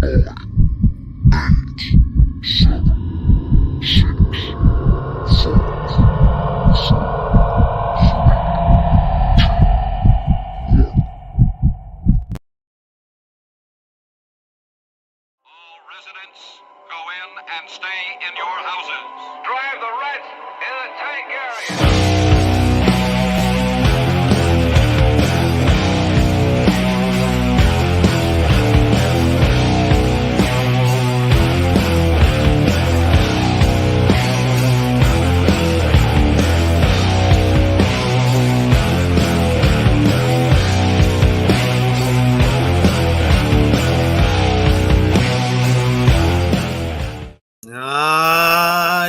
Residents, go in and stay in your houses. Drive the rats in the tank area.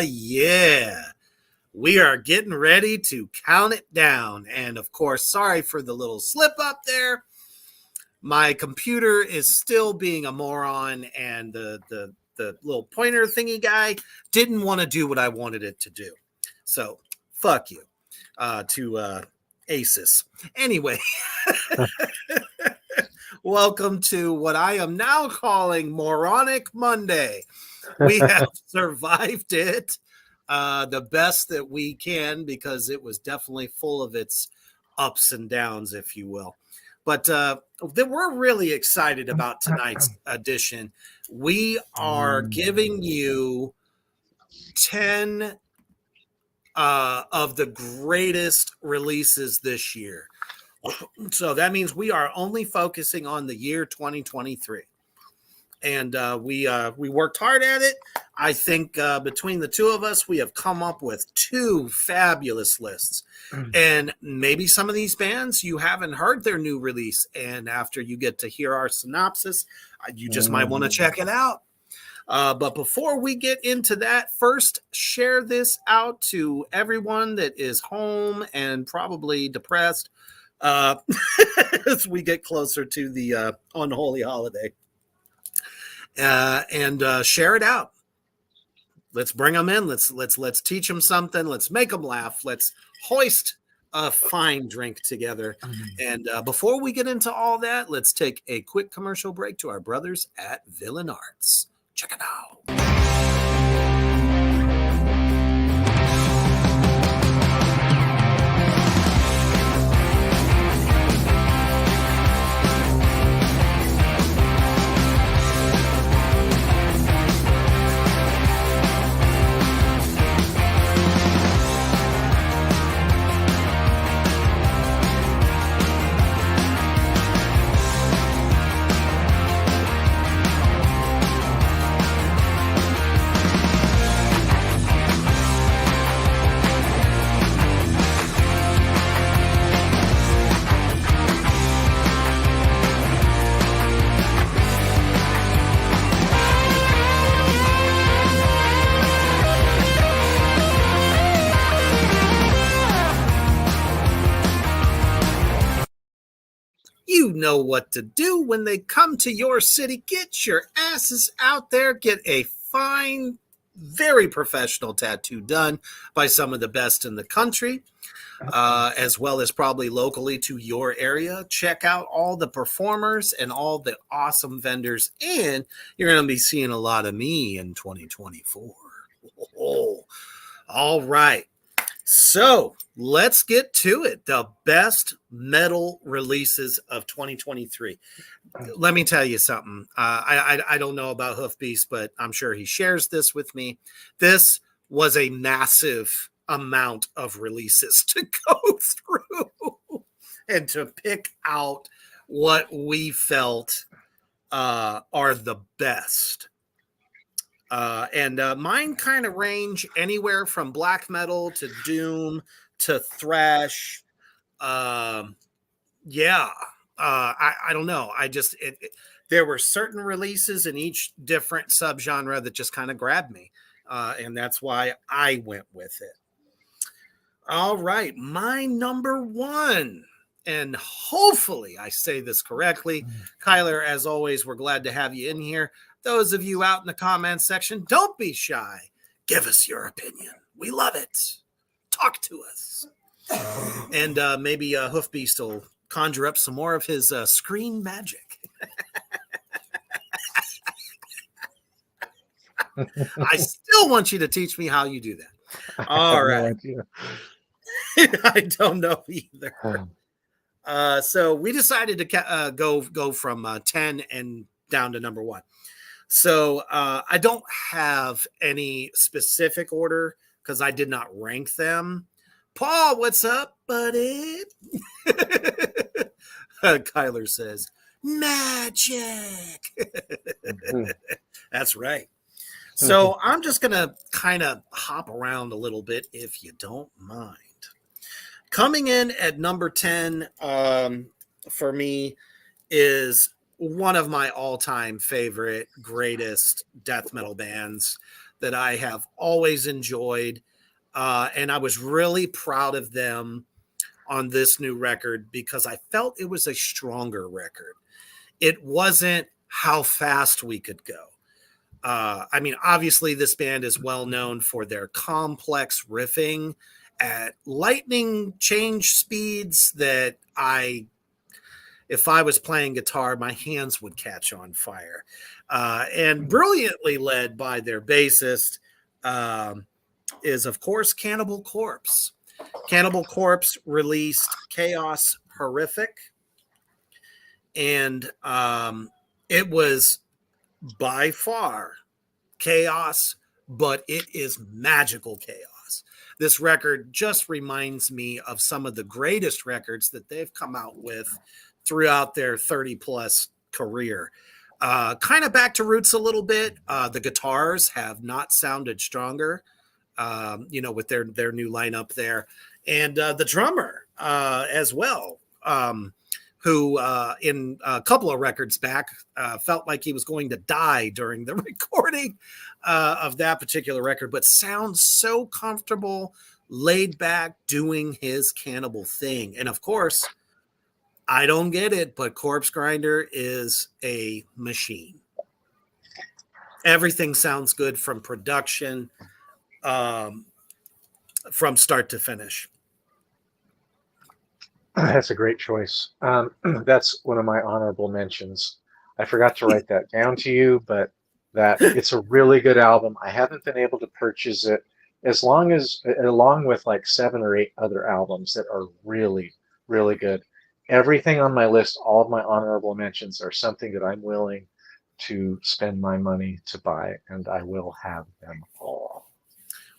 Yeah. We are getting ready to count it down. And of course, sorry for the little slip up there. My computer is still being a moron, and the little pointer thingy guy didn't want to do what I wanted it to do. So fuck you to ASUS. Anyway, welcome to what I am now calling Moronic Monday. We have survived it the best that we can, because it was definitely full of its ups and downs, if you will. But we're really excited about tonight's edition. We are giving you 10 of the greatest releases this year. So that means we are only focusing on the year 2023. And we worked hard at it. I think between the two of us, we have come up with 2 fabulous lists. And maybe some of these bands, you haven't heard their new release. And after you get to hear our synopsis, you just might want to check it out. But before we get into that, first, share this out to everyone that is home and probably depressed as we get closer to the unholy holiday. And share it out. Let's bring them in. Let's teach them something. Let's make them laugh. Let's hoist a fine drink together. And before we get into all that, let's take a quick commercial break to our brothers at Villain Arts. Check it out. You know what to do when they come to your city. Get your asses out there. Get a fine, very professional tattoo done by some of the best in the country, as well as probably locally to your area. Check out all the performers and all the awesome vendors, and you're going to be seeing a lot of me in 2024. Oh, all right. So let's get to it. The best metal releases of 2023. Let me tell you something. I don't know about Hoof Beast, but I'm sure he shares this with me. This was a massive amount of releases to go through and to pick out what we felt are the best. And mine kind of range anywhere from black metal to doom to thrash. I don't know. There were certain releases in each different subgenre that just kind of grabbed me. And that's why I went with it. All right. My number 1. And hopefully I say this correctly. Kyler, as always, we're glad to have you in here. Those of you out in the comments section, don't be shy. Give us your opinion. We love it. Talk to us. And maybe Hoof Beast will conjure up some more of his screen magic. I still want you to teach me how you do that. I All have no right. idea. I don't know either. So we decided to go from 10 and down to number 1. So I don't have any specific order because I did not rank them. Paul, what's up, buddy? Kyler says, magic. That's right. So I'm just going to kind of hop around a little bit if you don't mind. Coming in at number 10 for me is one of my all-time favorite, greatest death metal bands that I have always enjoyed. And I was really proud of them on this new record because I felt it was a stronger record. It wasn't how fast we could go. I mean, obviously, this band is well known for their complex riffing at lightning change speeds that if I was playing guitar, my hands would catch on fire. And brilliantly led by their bassist is, of course, Cannibal Corpse. Cannibal Corpse released Chaos Horrific, and it was by far chaos, but it is magical chaos. This record just reminds me of some of the greatest records that they've come out with throughout their 30 plus career. Kind of back to roots a little bit. The guitars have not sounded stronger, with their new lineup there. And the drummer as well, who in a couple of records back felt like he was going to die during the recording of that particular record, but sounds so comfortable, laid back, doing his Cannibal thing. And of course, I don't get it, but Corpse Grinder is a machine. Everything sounds good from production, from start to finish. That's a great choice. That's one of my honorable mentions. I forgot to write that down to you, but that it's a really good album. I haven't been able to purchase it along with like 7 or 8 other albums that are really, really good. Everything on my list, all of my honorable mentions are something that I'm willing to spend my money to buy, and I will have them all.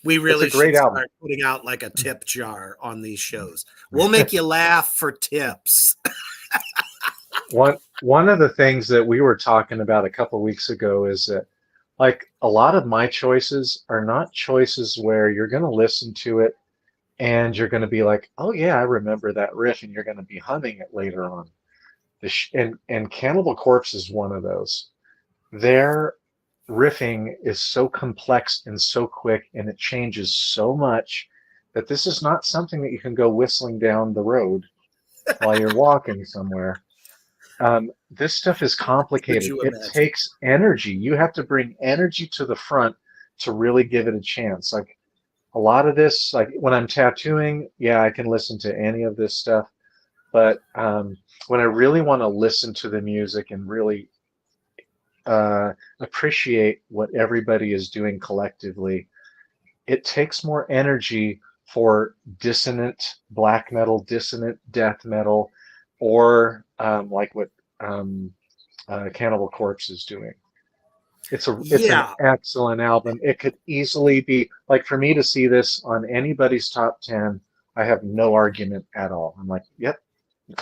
We really should album. start putting out like a tip jar on these shows. We'll make you laugh for tips. One of the things that we were talking about a couple of weeks ago is that, like, a lot of my choices are not choices where you're going to listen to it and you're going to be like, oh yeah, I remember that riff, and you're going to be humming it later on. And Cannibal Corpse is one of those. Their riffing is so complex and so quick, and it changes so much that this is not something that you can go whistling down the road while you're walking somewhere. This stuff is complicated. It takes energy. You have to bring energy to the front to really give it a chance. Like a lot of this, like when I'm tattooing, yeah, I can listen to any of this stuff. But when I really want to listen to the music and really appreciate what everybody is doing collectively, it takes more energy for dissonant black metal, dissonant death metal, or like what Cannibal Corpse is doing. It's an excellent album. It could easily be, like, for me to see this on anybody's top 10, I have no argument at all. I'm like, yep,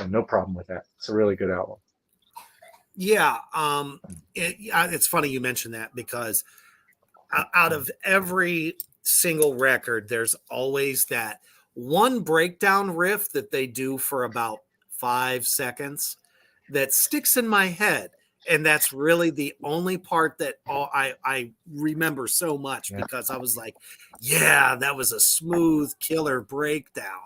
no problem with that. It's a really good album. Yeah, it's funny you mentioned that, because out of every single record, there's always that one breakdown riff that they do for about 5 seconds that sticks in my head. And that's really the only part that I remember so much, because I was like, yeah, that was a smooth killer breakdown.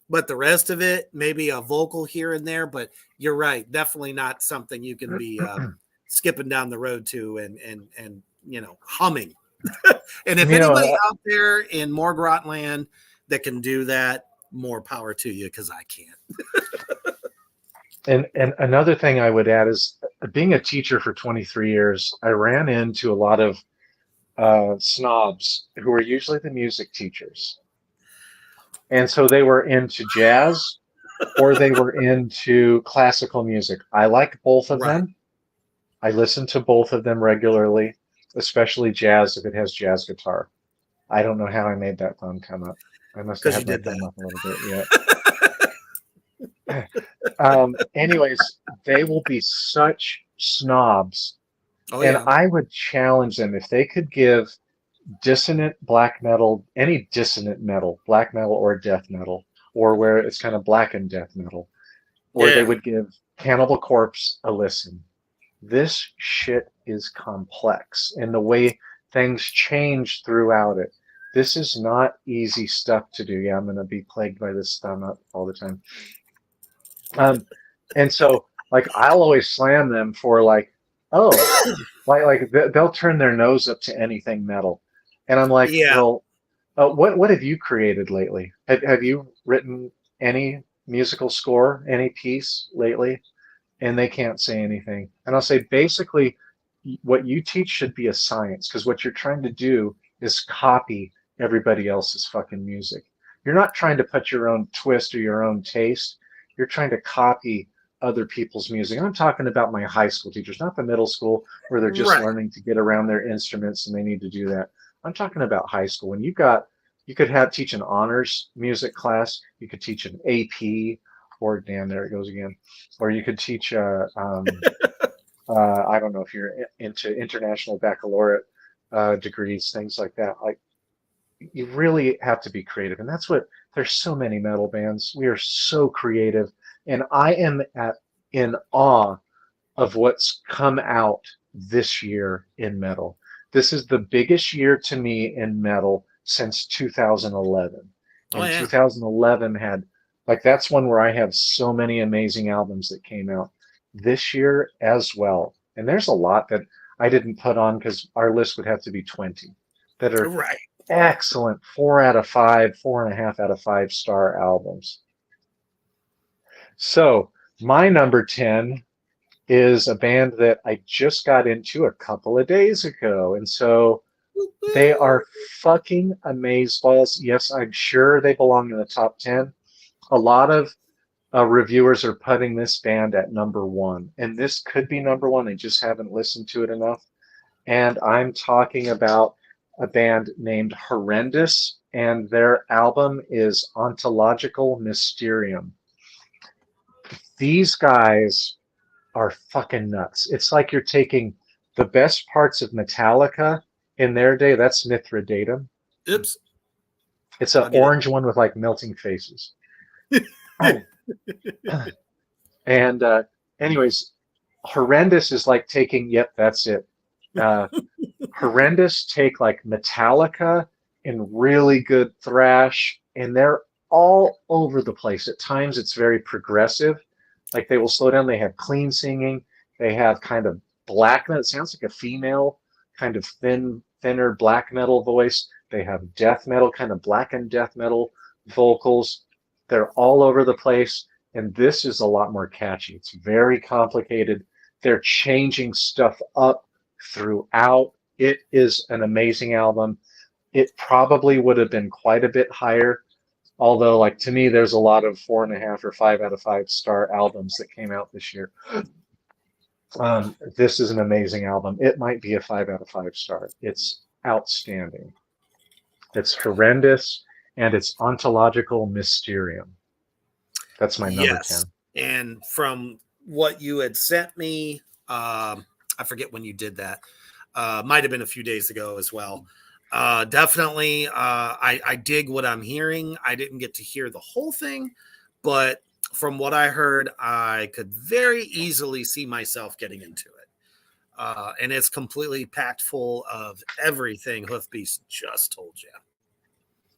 But the rest of it, maybe a vocal here and there, but you're right. Definitely not something you can be skipping down the road to and humming. And if anybody out there in Morgrotland that can do that, more power to you, because I can't. And another thing I would add is being a teacher for 23 years, I ran into a lot of snobs who were usually the music teachers. And so they were into jazz or they were into classical music. I like both of Right. them. I listen to both of them regularly, especially jazz if it has jazz guitar. I don't know how I made that thumb come up. I must have Because you had my did thumb that. up a little bit yet. Anyways, they will be such snobs. Oh, And yeah. I would challenge them if they could give dissonant black metal, any dissonant metal, black metal or death metal, or where it's kind of black and death metal, or they Yeah. would give Cannibal Corpse a listen. This shit is complex and the way things change throughout it. This is not easy stuff to do. Yeah, I'm going to be plagued by this thumb up all the time. And so, like, I'll always slam them for like, oh, they'll turn their nose up to anything metal, and I'm like, Yeah. well, what have you created lately? Have you written any musical score, any piece lately? And they can't say anything. And I'll say, basically, what you teach should be a science, because what you're trying to do is copy everybody else's fucking music. You're not trying to put your own twist or your own taste. You're trying to copy other people's music. I'm talking about my high school teachers, not the middle school where they're just Right. learning to get around their instruments and they need to do that. I'm talking about high school. When you could teach an honors music class, you could teach an AP, or damn, there it goes again, or you could teach I don't know if you're into international baccalaureate degrees, things like that. Like, you really have to be creative, and that's what. There's so many metal bands. We are so creative, and I am in awe of what's come out this year in metal. This is the biggest year to me in metal since 2011. Oh, And yeah. 2011 had, like, that's one where I have so many amazing albums that came out this year as well. And there's a lot that I didn't put on because our list would have to be 20 that are Right. excellent 4 out of 5, 4.5 out of 5 star albums. So my number 10 is a band that I just got into a couple of days ago. And so they are fucking amazeballs. Yes, I'm sure they belong in the top 10. A lot of reviewers are putting this band at number 1. And this could be number 1. They just haven't listened to it enough. And I'm talking about a band named Horrendous, and their album is Ontological Mysterium. These guys are fucking nuts. It's like you're taking the best parts of Metallica in their day. That's Mithridatum. Oops. It's an I'll get orange one with like melting faces. And anyways, Horrendous is like taking, yep, that's it. Horrendous take like Metallica and really good thrash, and they're all over the place. At times it's very progressive. Like, they will slow down. They have clean singing. They have kind of black metal. It sounds like a female kind of thinner black metal voice. They have death metal, kind of blackened death metal vocals. They're all over the place. And this is a lot more catchy. It's very complicated. They're changing stuff up throughout. It is an amazing album. It probably would have been quite a bit higher. Although, like, to me, there's a lot of 4.5 or 5 out of 5 star albums that came out this year. This is an amazing album. It might be a 5 out of 5 star. It's outstanding. It's Horrendous, and it's Ontological Mysterium. That's my number 10. Yes. And from what you had sent me, I forget when you did that. Might have been a few days ago as well. Definitely, I dig what I'm hearing. I didn't get to hear the whole thing, but from what I heard, I could very easily see myself getting into it. And it's completely packed full of everything Hoofbeast just told you.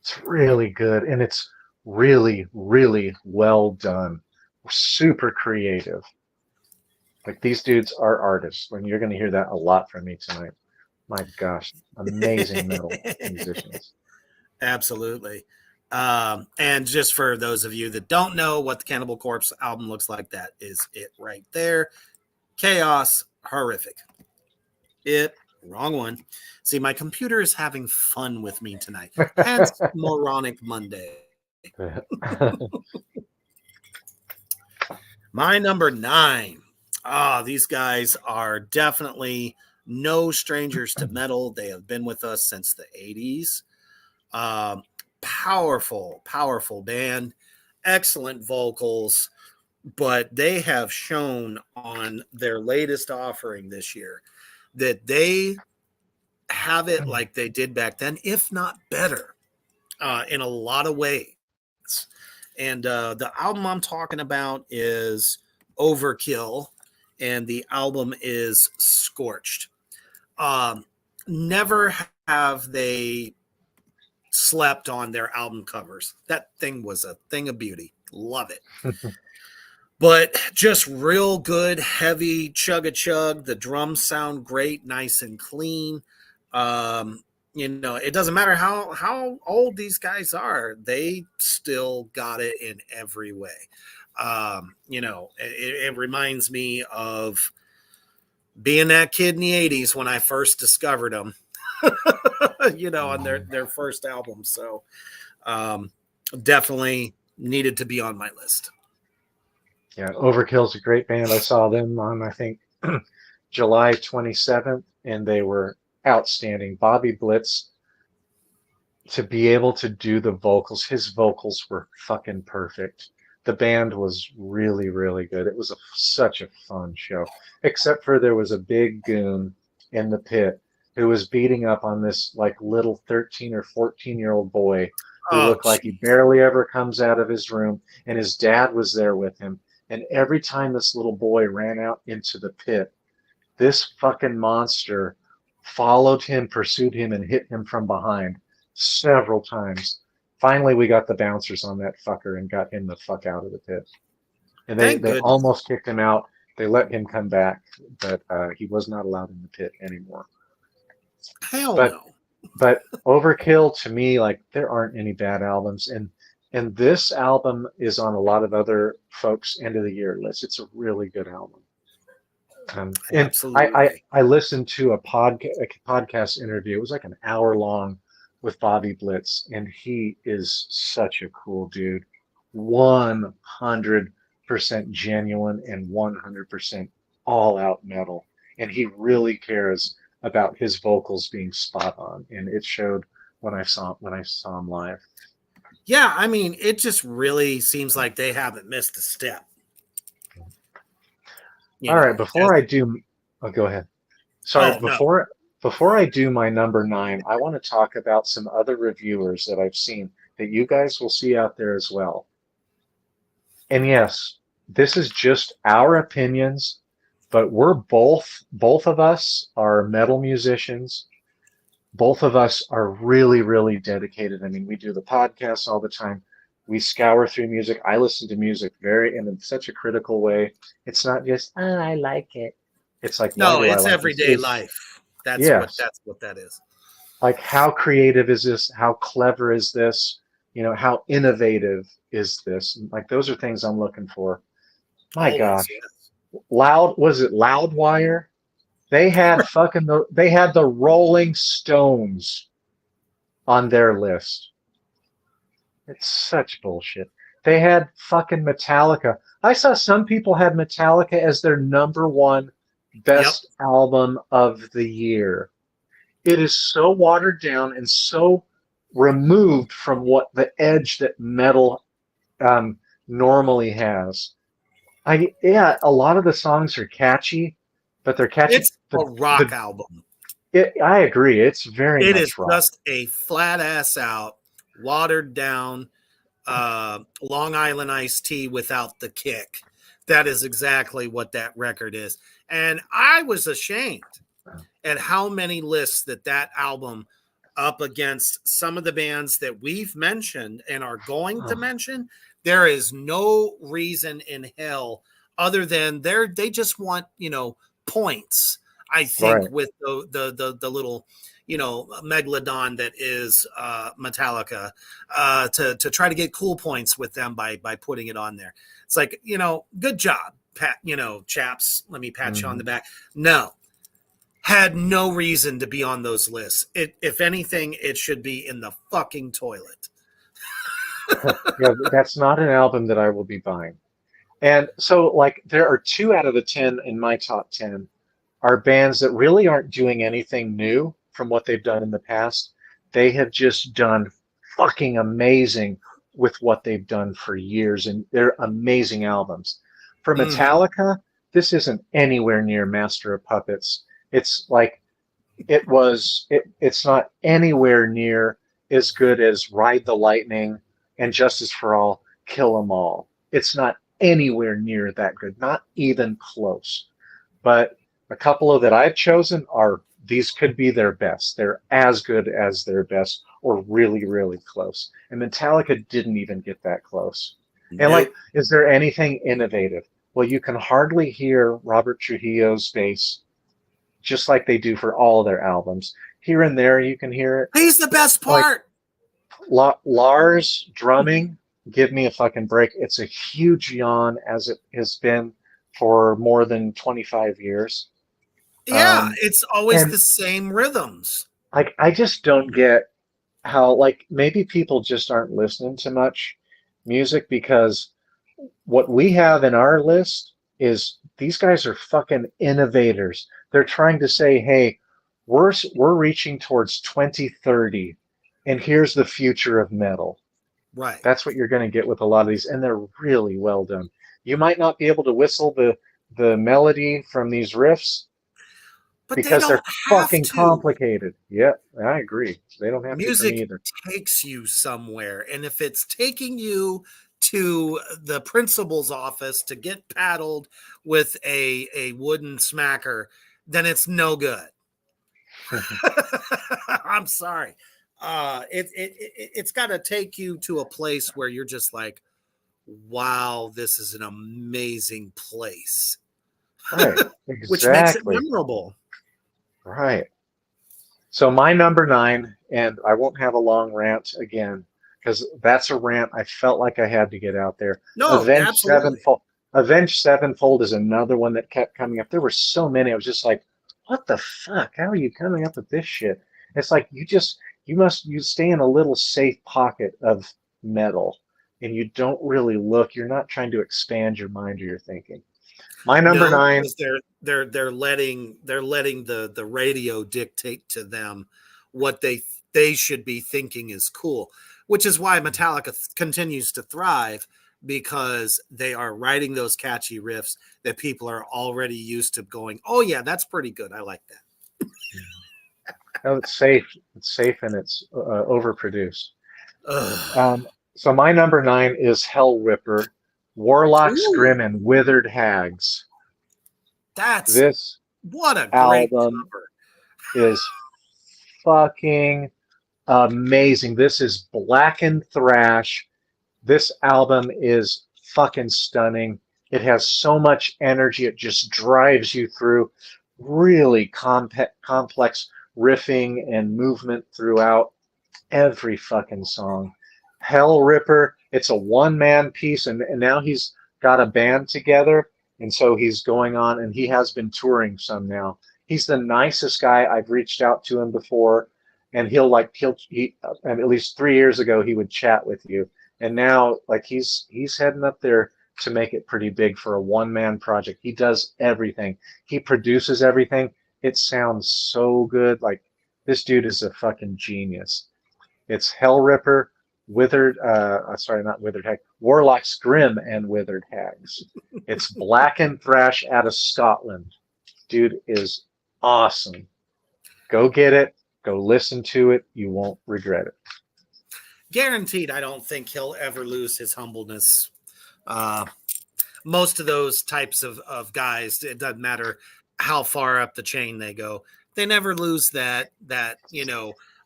It's really good, and it's really, really well done. Super creative. Like, these dudes are artists. When you're going to hear that a lot from me tonight. My gosh, amazing metal musicians. Absolutely. And just for those of you that don't know what the Cannibal Corpse album looks like, that is it right there. Chaos, horrific. Wrong one. See, my computer is having fun with me tonight. Hence, Moronic Monday. My number 9. These guys are definitely no strangers to metal. They have been with us since the 80s. Powerful, powerful band. Excellent vocals. But they have shown on their latest offering this year that they have it like they did back then, if not better, in a lot of ways. And the album I'm talking about is Overkill, and the album is Scorched. Never have they slept on their album covers. That thing was a thing of beauty. Love it. But just real good, heavy chug-a-chug. The drums sound great, nice and clean. It doesn't matter how old these guys are. They still got it in every way. It reminds me of being that kid in the 80s when I first discovered them, on their first album. So definitely needed to be on my list. Yeah, Overkill's a great band. I saw them on, I think, July 27th, and they were outstanding. Bobby Blitz, to be able to do the vocals, his vocals were fucking perfect. The band was really, really good. It was such a fun show, except for there was a big goon in the pit who was beating up on this like little 13 or 14-year-old boy who looked like he barely ever comes out of his room, and his dad was there with him. And every time this little boy ran out into the pit, this fucking monster followed him, pursued him, and hit him from behind several times. Finally, we got the bouncers on that fucker and got him the fuck out of the pit. And they almost kicked him out. They let him come back, but he was not allowed in the pit anymore. Hell no. But Overkill, to me, like, there aren't any bad albums. And this album is on a lot of other folks' end of the year lists. It's a really good album. And Absolutely. I listened to a podcast interview. It was like an hour long with Bobby Blitz, and he is such a cool dude. 100% genuine and 100% all out metal. And he really cares about his vocals being spot on, and it showed when I saw him live. Yeah, I mean, it just really seems like they haven't missed a step. All right, before I do, go ahead. Sorry, before I do my number 9, I want to talk about some other reviewers that I've seen that you guys will see out there as well. And yes, this is just our opinions, but we're both of us are metal musicians. Both of us are really, really dedicated. I mean, we do the podcast all the time. We scour through music. I listen to music in such a critical way. It's not just, I like it. It's like, no, it's everyday life. That's what that is. Like, how creative is this? How clever is this? How innovative is this? Like, those are things I'm looking for. My gosh. Yes. Loudwire? They had they had the Rolling Stones on their list. It's such bullshit. They had fucking Metallica. I saw some people had Metallica as their number 1 best album of the year. It is so watered down and so removed from what the edge that metal normally has. A lot of the songs are catchy, but they're catchy. It's a rock album. I agree. It's very much rock. It is just a flat ass out, watered down Long Island iced tea without the kick. That is exactly what that record is. And I was ashamed at how many lists that album up against some of the bands that we've mentioned and are going to mention. There is no reason in hell other than they just want, points. I think with the little, megalodon that is Metallica, to try to get cool points with them by putting it on there. It's like, good job. pat, chaps, let me pat you on the back. No, had no reason to be on those lists. If anything, it should be in the fucking toilet. Yeah, that's not an album that I will be buying. And so, like, there are 2 out of the 10 in my top 10 are bands that really aren't doing anything new from what they've done in the past. They have just done fucking amazing with what they've done for years, and they're amazing albums. For Metallica, this isn't anywhere near Master of Puppets. It's like it's not anywhere near as good as Ride the Lightning and Justice for All, Kill 'Em All. It's not anywhere near that good, not even close. But a couple of that I've chosen are these could be their best. They're as good as their best or really, really close. And Metallica didn't even get that close. And like, is there anything innovative? Well, you can hardly hear Robert Trujillo's bass just like they do for all their albums. Here and there, you can hear it. He's the best part. Like, Lars drumming, give me a fucking break. It's a huge yawn, as it has been for more than 25 years. Yeah, it's always the same rhythms. Like, I just don't get how, like, maybe people just aren't listening to much music, because what we have in our list is these guys are fucking innovators. They're trying to say, hey, we're reaching towards 2030, and here's the future of metal. Right. That's what you're going to get with a lot of these, and they're really well done. You might not be able to whistle the melody from these riffs, but because they're fucking complicated. Yeah, I agree. They don't have music to either. Takes you somewhere, and if it's taking you to the principal's office to get paddled with a wooden smacker, then it's no good. I'm sorry. It's got to take you to a place where you're just like, wow, this is an amazing place. Right. Exactly. Which makes it memorable. Right. So my number 9, and I won't have a long rant again, because that's a rant I felt like I had to get out there. No, absolutely. Avenged Sevenfold is another one that kept coming up. There were so many. I was just like, what the fuck? How are you coming up with this shit? It's like you stay in a little safe pocket of metal, and you don't really look. You're not trying to expand your mind or your thinking. My number 9. They're letting the radio dictate to them what they should be thinking is cool, which is why Metallica continues to thrive, because they are writing those catchy riffs that people are already used to going, oh yeah, that's pretty good. I like that. Oh, it's safe. It's safe, and it's overproduced. So my number 9 is Hell Ripper, Warlocks, Grim, and Withered Hags. What a great album cover. Is fucking amazing. This is blackened thrash. This album is fucking stunning. It has so much energy. It just drives you through. Really complex riffing and movement throughout every fucking song. Hell Ripper, it's a one-man piece, and now he's got a band together, and so he's going on, and he has been touring some now. He's the nicest guy. I've reached out to him before, and at least 3 years ago he would chat with you, and now like he's heading up there to make it pretty big for a one-man project. He does everything. He produces everything. It sounds so good. Like, this dude is a fucking genius. It's Hell Ripper, not Withered Hag, Warlocks, Grim, and Withered Hags. It's blackened thrash out of Scotland. Dude is awesome. Go get it. Go listen to it. You won't regret it. Guaranteed, I don't think he'll ever lose his humbleness. Most of those types of guys, it doesn't matter how far up the chain they go, they never lose that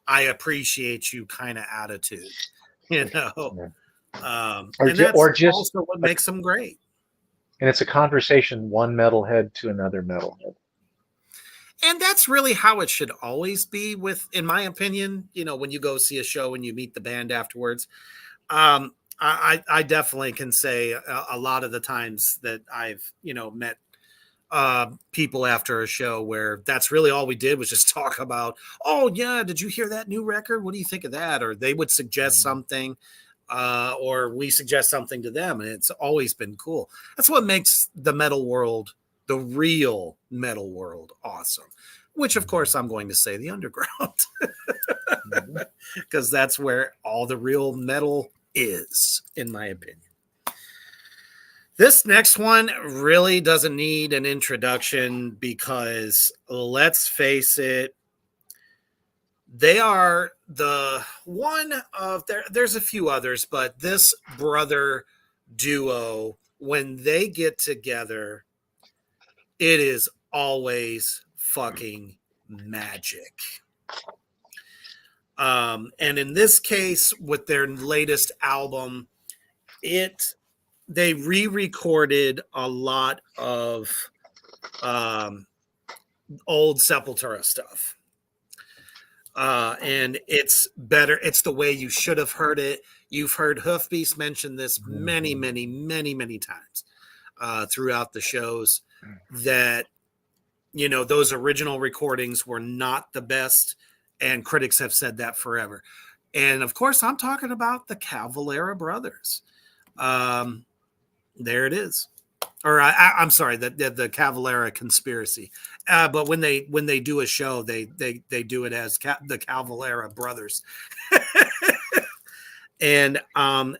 I appreciate you kind of attitude, Yeah. And that's also what makes them great. And it's a conversation, one metalhead to another metalhead. And that's really how it should always be, in my opinion, when you go see a show and you meet the band afterwards. I definitely can say a lot of the times that I've, met people after a show where that's really all we did was just talk about, oh yeah, did you hear that new record? What do you think of that? Or they would suggest something, or we suggest something to them, and it's always been cool. That's what makes the metal world, the real metal world, awesome. Which, of course, I'm going to say the underground, because that's where all the real metal is, in my opinion. This next one really doesn't need an introduction because, let's face it, they are the one of there's a few others, but this brother duo, when they get together, it is always fucking magic. And in this case, with their latest album, they re-recorded a lot of old Sepultura stuff. And it's better. It's the way you should have heard it. You've heard Hoofbeast mention this many, many, many, many times throughout the shows, that, those original recordings were not the best, and critics have said that forever. And of course, I'm talking about the Cavalera brothers. There it is. Or I'm sorry, the Cavalera Conspiracy. But when they do a show, they do it as the Cavalera brothers. And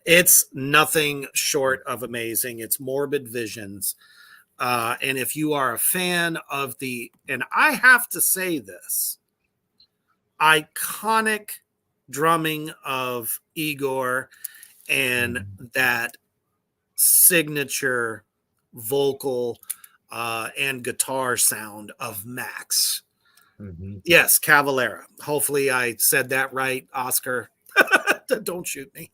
it's nothing short of amazing. It's Morbid Visions. And if you are a fan of and I have to say this, iconic drumming of Igor and that signature vocal and guitar sound of Max. Yes, Cavalera. Hopefully I said that right, Oscar. Don't shoot me.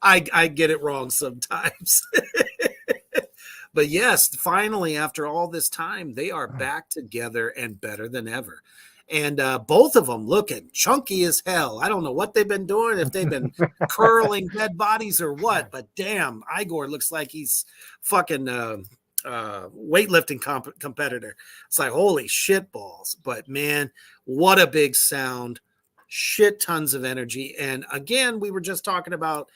I get it wrong sometimes. But yes, finally, after all this time, they are back together and better than ever. And both of them looking chunky as hell. I don't know what they've been doing, if they've been curling dead bodies or what, but damn, Igor looks like he's fucking weightlifting competitor. It's like, holy shit balls. But man, what a big sound. Shit tons of energy. And again, we were just talking about,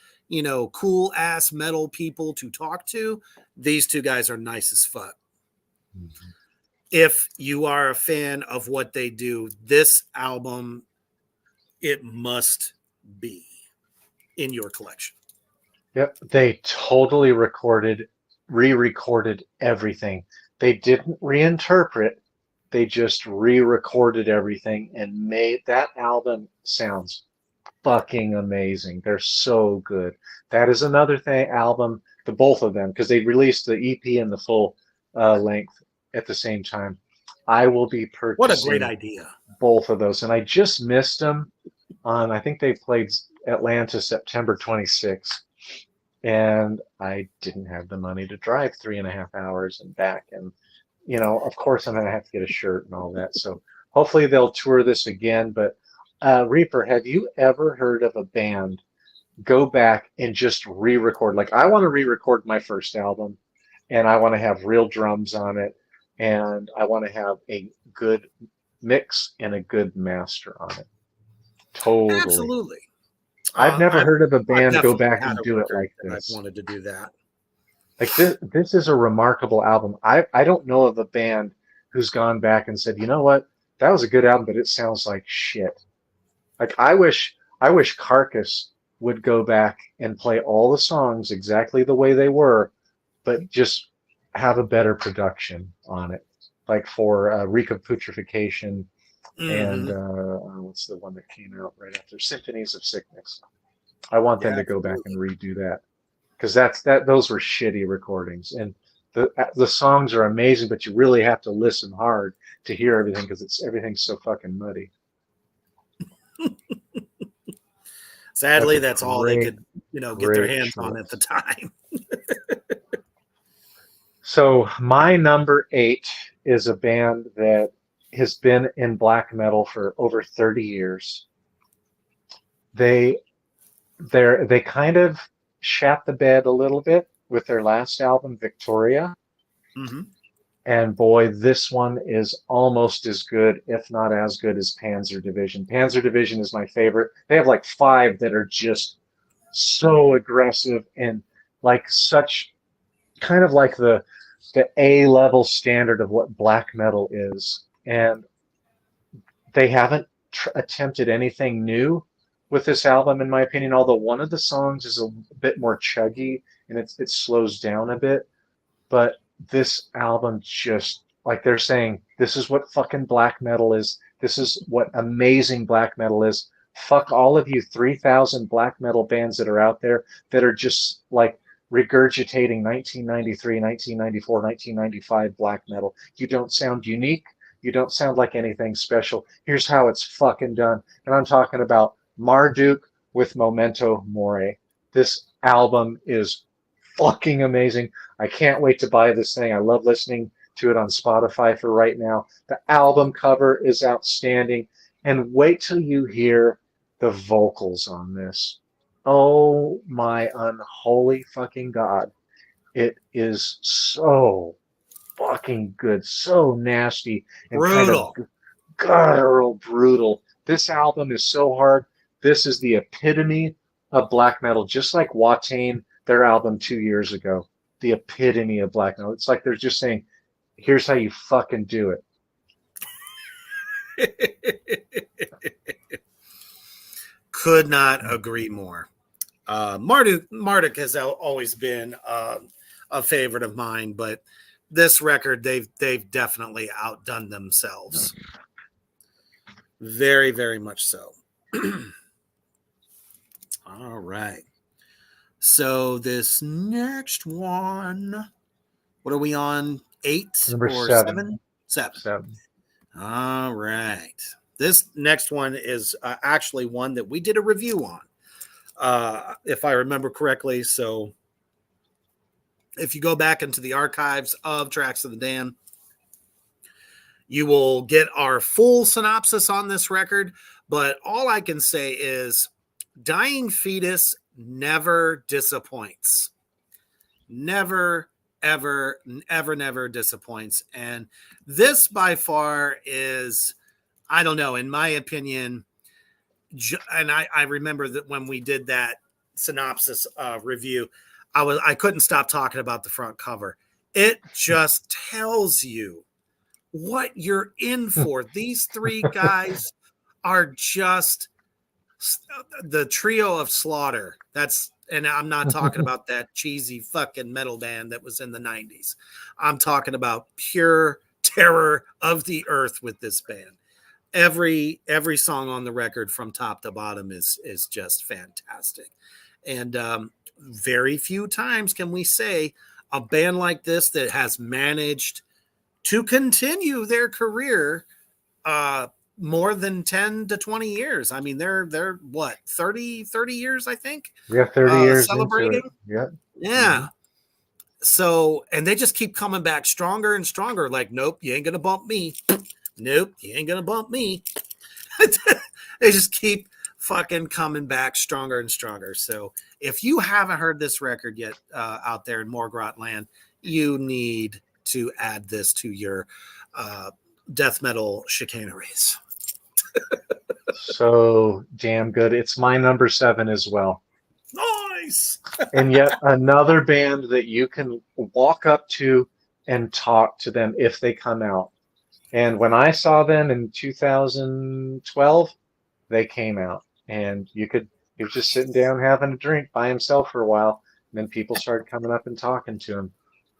cool ass metal people to talk to. These two guys are nice as fuck. If you are a fan of what they do, this album, it must be in your collection. Yep, they totally re-recorded everything. They didn't reinterpret, they just re-recorded everything and made that album sounds fucking amazing. They're so good. That is another album, the both of them, because they released the EP and the full length at the same time. I will be purchasing. What a great idea! Both of those, and I just missed them on. I think they played Atlanta September 26th, and I didn't have the money to drive 3.5 hours and back. And of course, I'm gonna have to get a shirt and all that. So hopefully they'll tour this again. But Reaper, have you ever heard of a band go back and just re-record? Like, I want to re-record my first album, and I want to have real drums on it, and I want to have a good mix and a good master on it. Totally. Absolutely. I've never heard of a band go back and do it like this. I've wanted to do that. Like, this is a remarkable album. I don't know of a band who's gone back and said, you know what, that was a good album, but it sounds like shit. Like, I wish Carcass would go back and play all the songs exactly the way they were, but just have a better production on it. Like for Reek of Putrefaction and what's the one that came out right after? Symphonies of Sickness. I want them to go back and redo that, because those were shitty recordings, and the songs are amazing, but you really have to listen hard to hear everything, because everything's so fucking muddy. Sadly, that's all they could, get their hands on at the time. So my number 8 is a band that has been in black metal for over 30 years. They they kind of shat the bed a little bit with their last album, Victoria. Mm-hmm. And boy, this one is almost as good, if not as good as Panzer Division. Panzer Division is my favorite. They have like 5 that are just so aggressive and like such kind of like the A level standard of what black metal is. And they haven't attempted anything new with this album, in my opinion. Although one of the songs is a bit more chuggy and it slows down a bit, but this album just like they're saying, this is what fucking black metal is. This is what amazing black metal is. Fuck all of you 3,000 black metal bands that are out there that are just like regurgitating 1993, 1994, 1995 black metal. You don't sound unique. You don't sound like anything special. Here's how it's fucking done. And I'm talking about Marduk with Memento Mori. This album is fucking amazing. I can't wait to buy this thing. I love listening to it on Spotify for right now. The album cover is outstanding. And wait till you hear the vocals on this. Oh my unholy fucking God. It is so fucking good, so nasty and kind of Brutal. guttural, brutal. This album is so hard. This is the epitome of black metal, just like Watain, their album 2 years ago. The epitome of black metal. It's like they're just saying, here's how you fucking do it. Could not agree more. Marduk has always been a favorite of mine, but this record they've definitely outdone themselves. Very, very much so. All right. So this next one, what are we on? 8 Number or 7. 7? 7. All right. This next one is actually one that we did a review on, if I remember correctly. So if you go back into the archives of Tracks of the Damned, you will get our full synopsis on this record. But all I can say is Dying Fetus never disappoints. Never, ever, ever, never disappoints. And this by far is, I don't know, in my opinion, and I remember that when we did that synopsis review, I couldn't stop talking about the front cover. It just tells you what you're in for. These 3 guys are just the trio of slaughter. And I'm not talking about that cheesy fucking metal band that was in the 90s. I'm talking about pure terror of the earth with this band. Every song on the record from top to bottom is just fantastic. And very few times can we say a band like this that has managed to continue their career more than 10 to 20 years. I mean, they're what, 30 years, I think. We have 30 years celebrating. into it. Yep. Yeah. Mm-hmm. So, and they just keep coming back stronger and stronger. Like, nope, you ain't going to bump me. Nope, you ain't going to bump me. They just keep fucking coming back stronger and stronger. So if you haven't heard this record yet out there in Morgrot land, you need to add this to your death metal chicaneries. So damn good. It's my number 7 as well. Nice. And yet another band that you can walk up to and talk to them if they come out. And when I saw them in 2012, they came out, and he was just sitting down having a drink by himself for a while, and then people started coming up and talking to him.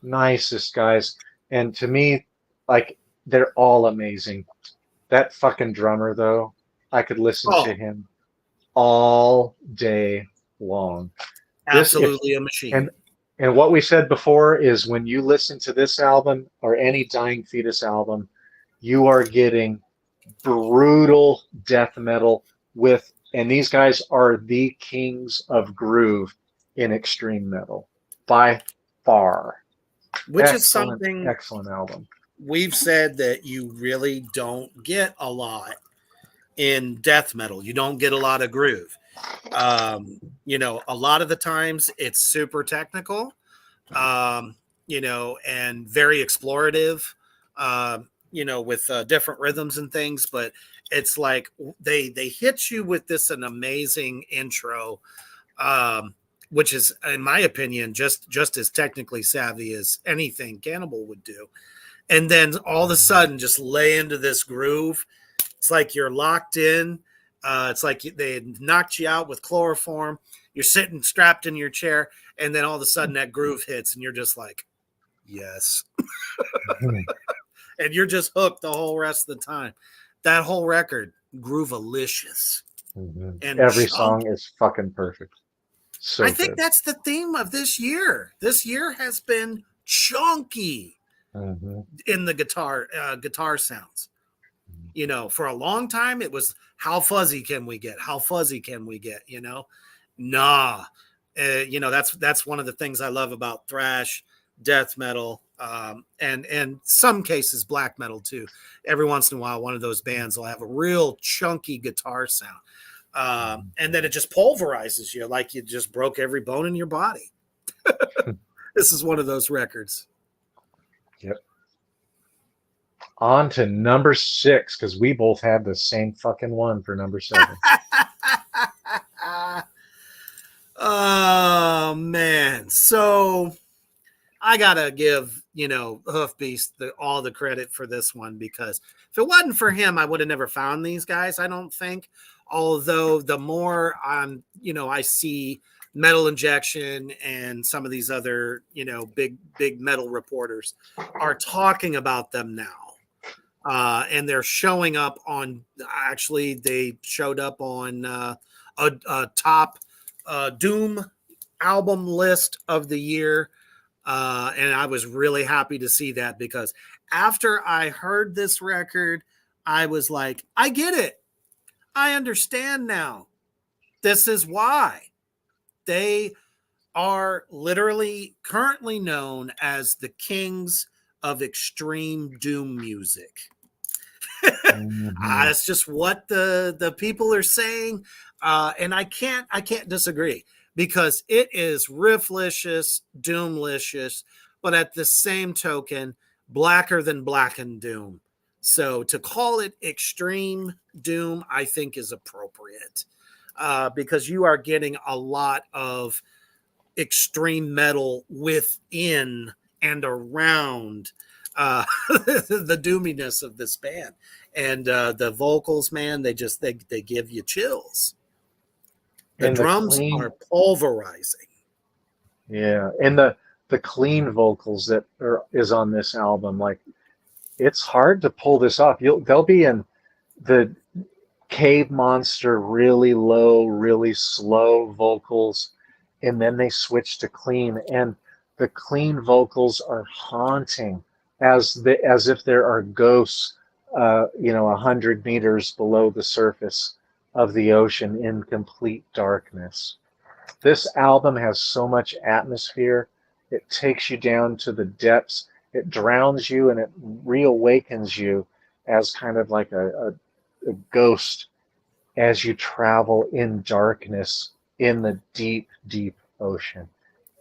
Nicest guys. And to me, like, they're all amazing. That fucking drummer, though, I could listen to him all day long. Absolutely a machine. And what we said before is when you listen to this album or any Dying Fetus album, you are getting brutal death metal and these guys are the kings of groove in extreme metal by far. Which excellent, is something excellent album. We've said that you really don't get a lot in death metal. You don't get a lot of groove. You know, a lot of the times it's super technical, you know, and very explorative, you know, with different rhythms and things. But it's like they hit you with this an amazing intro, which is, in my opinion, just as technically savvy as anything Cannibal would do. And then all of a sudden, just lay into this groove. It's like you're locked in. It's like they knocked you out with chloroform. You're sitting strapped in your chair, and then all of a sudden that groove hits, and you're just like, yes. And you're just hooked the whole rest of the time. That whole record, groovalicious. And Every song is fucking perfect. So I think good. that's the theme of this year. This year has been chunky in the guitar sounds. You know, for a long time it was how fuzzy can we get? How fuzzy can we get? You know, nah. You know, that's one of the things I love about thrash, death metal, and some cases black metal too. Every once in a while, one of those bands will have a real chunky guitar sound, and then it just pulverizes you like you just broke every bone in your body. This is one of those records. Yep. On to number 6, because we both had the same fucking one for number 7. Oh man. So I gotta give, you know, Hoofbeast all the credit for this one, because if it wasn't for him, I would have never found these guys, I don't think. Although the more you know, I see Metal Injection and some of these other, you know, big metal reporters are talking about them now. And they're showing up on, actually, they showed up on a top Doom album list of the year. And I was really happy to see that, because after I heard this record, I was like, I get it. I understand now. This is why they are literally currently known as the kings of extreme doom music. That's just what the people are saying, and I can't disagree, because it is rifflicious, doomlicious, but at the same token, blacker than Black and Doom. So to call it extreme doom, I think is appropriate, because you are getting a lot of extreme metal within and around the doominess of this band. And the vocals, man, they give you chills. The drums are pulverizing. Yeah, and the clean vocals that is on this album, like, it's hard to pull this off. They'll be in the Cave Monster, really low, really slow vocals, and then they switch to clean, and the clean vocals are haunting, as if there are ghosts, you know, 100 meters below the surface of the ocean in complete darkness. This album has so much atmosphere. It takes you down to the depths. It drowns you and it reawakens you as kind of like a ghost as you travel in darkness in the deep, deep ocean.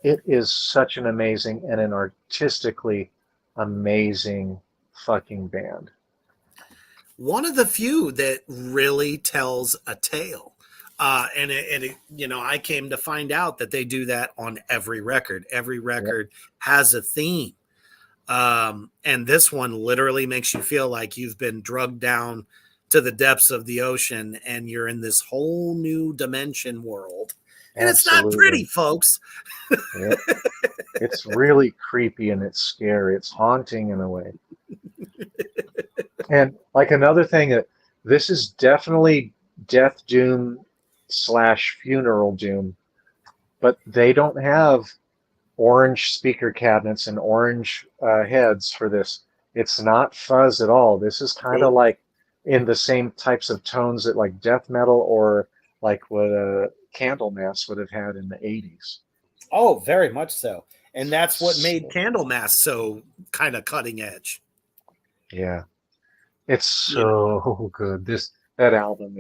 It is such an amazing and an artistically amazing fucking band. One of the few that really tells a tale. And you know, I came to find out that they do that on every record. Every record has a theme. And this one literally makes you feel like you've been drugged down to the depths of the ocean and you're in this whole new dimension world. And Absolutely. It's not pretty, folks. Yep. It's really creepy and it's scary. It's haunting in a way. And like another thing, that this is definitely death doom / funeral doom, but they don't have orange speaker cabinets and orange heads for this. It's not fuzz at all. This is kind of like in the same types of tones that like death metal or like what Candlemass would have had in the 80s. Oh, very much so. And that's what made Candlemass so kind of cutting edge. Yeah. It's so good. That album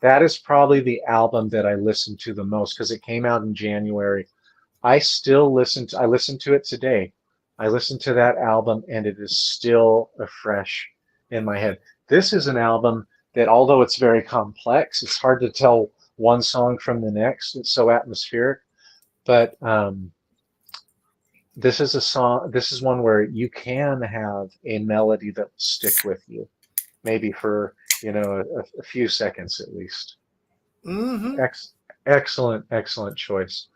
that is probably the album that I listen to the most because it came out in January. I listen to it today. I listen to that album and it is still afresh in my head. This is an album that, although it's very complex, it's hard to tell one song from the next. It's so atmospheric. But this is one where you can have a melody that will stick with you, maybe for, a few seconds at least. Mm-hmm. Excellent, excellent choice.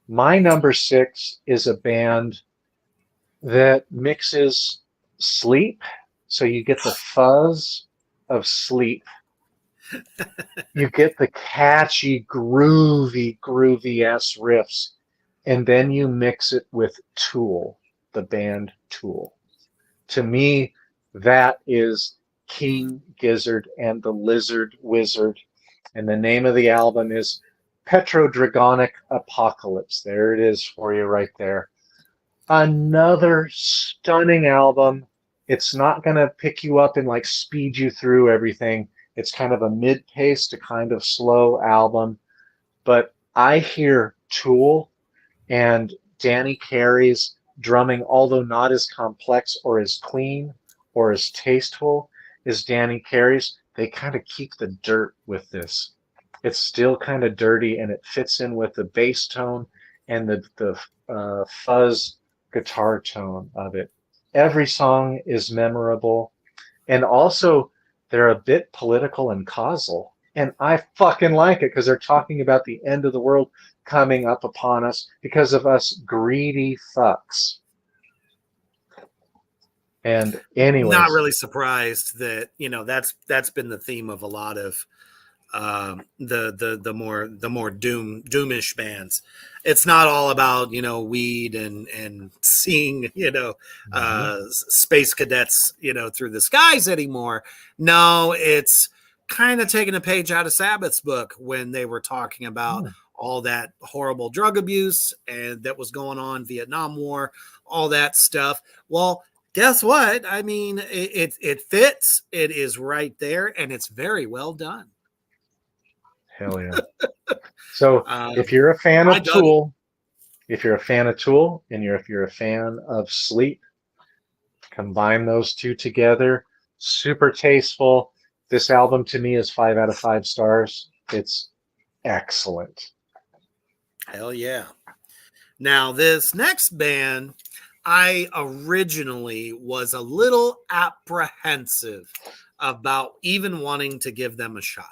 My number six is a band that mixes sleep, so you get the fuzz of sleep. You get the catchy, groovy ass riffs, and then you mix it with Tool, the band Tool. To me, that is King Gizzard and the Lizard Wizard. And the name of the album is Petrodragonic Apocalypse. There it is for you right there. Another stunning album. It's not going to pick you up and like speed you through everything. It's kind of a mid-pace to kind of slow album. But I hear Tool and Danny Carey's drumming, although not as complex or as clean or as tasteful as Danny Carey's, they kind of keep the dirt with this. It's still kind of dirty and it fits in with the bass tone and the fuzz guitar tone of it. Every song is memorable, and also they're a bit political and causal. And I fucking like it because they're talking about the end of the world coming up upon us because of us greedy fucks. And anyways, Not really surprised that that's been the theme of a lot of the more doomish bands. It's not all about weed and seeing space cadets through the skies anymore. No, it's kind of taking a page out of Sabbath's book when they were talking about all that horrible drug abuse and that was going on, Vietnam War, all that stuff. Well, guess what? I mean, it fits. It is right there, and it's very well done. Hell yeah. So if you're a fan of Tool, and if you're a fan of Sleep, combine those two together. Super tasteful. This album to me is 5 out of 5 stars. It's excellent. Hell yeah. Now, this next band, I originally was a little apprehensive about even wanting to give them a shot.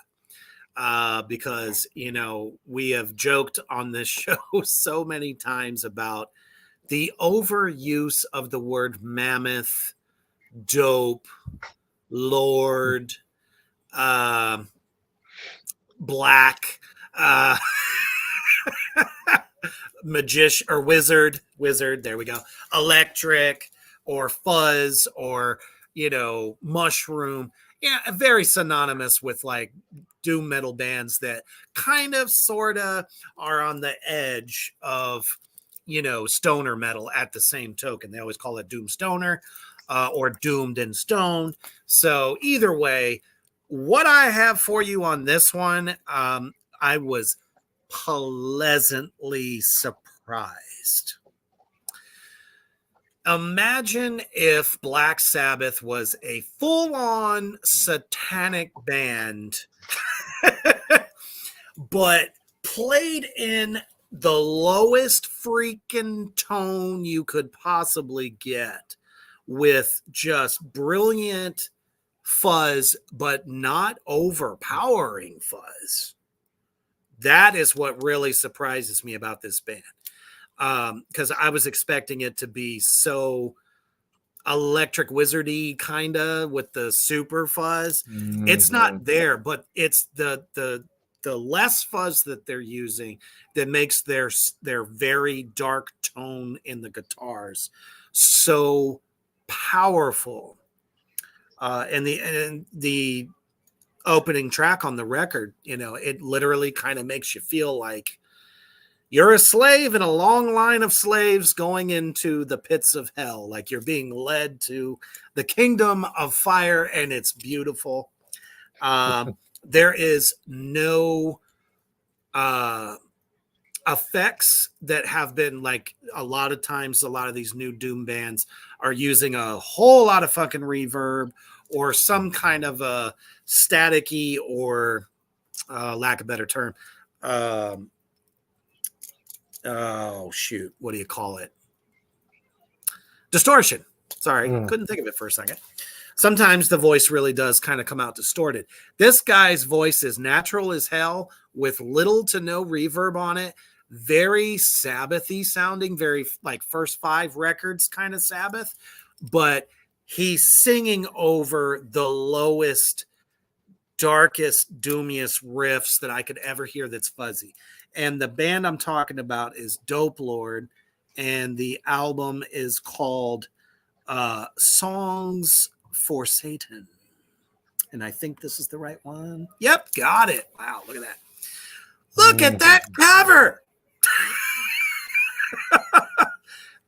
Because, we have joked on this show so many times about the overuse of the word mammoth, dope, lord, black, magician or wizard, there we go, electric or fuzz or, mushroom. Yeah, very synonymous with like doom metal bands that kind of sort of are on the edge of, stoner metal at the same token. They always call it doom stoner or doomed and stoned. So either way, what I have for you on this one, I was pleasantly surprised. Imagine if Black Sabbath was a full-on satanic band, but played in the lowest freaking tone you could possibly get with just brilliant fuzz, but not overpowering fuzz. That is what really surprises me about this band. Because I was expecting it to be so electric wizardy kind of with the super fuzz. Mm-hmm. It's not there, but it's the less fuzz that they're using that makes their very dark tone in the guitars so powerful. And the opening track on the record, it literally kind of makes you feel like you're a slave in a long line of slaves going into the pits of hell. Like you're being led to the kingdom of fire, and it's beautiful. There is no effects that have been like a lot of times. A lot of these new doom bands are using a whole lot of fucking reverb or some kind of a staticky or lack of a better term. Oh shoot, what do you call it? Distortion. Sorry, couldn't think of it for a second. Sometimes the voice really does kind of come out distorted. This guy's voice is natural as hell with little to no reverb on it. Very Sabbathy sounding, very like first 5 records kind of Sabbath, but he's singing over the lowest, darkest, doomiest riffs that I could ever hear that's fuzzy. And the band I'm talking about is Dope Lord, and the album is called Songs for Satan. And I think this is the right one. Yep, got it. Wow, look at that. Look at that cover.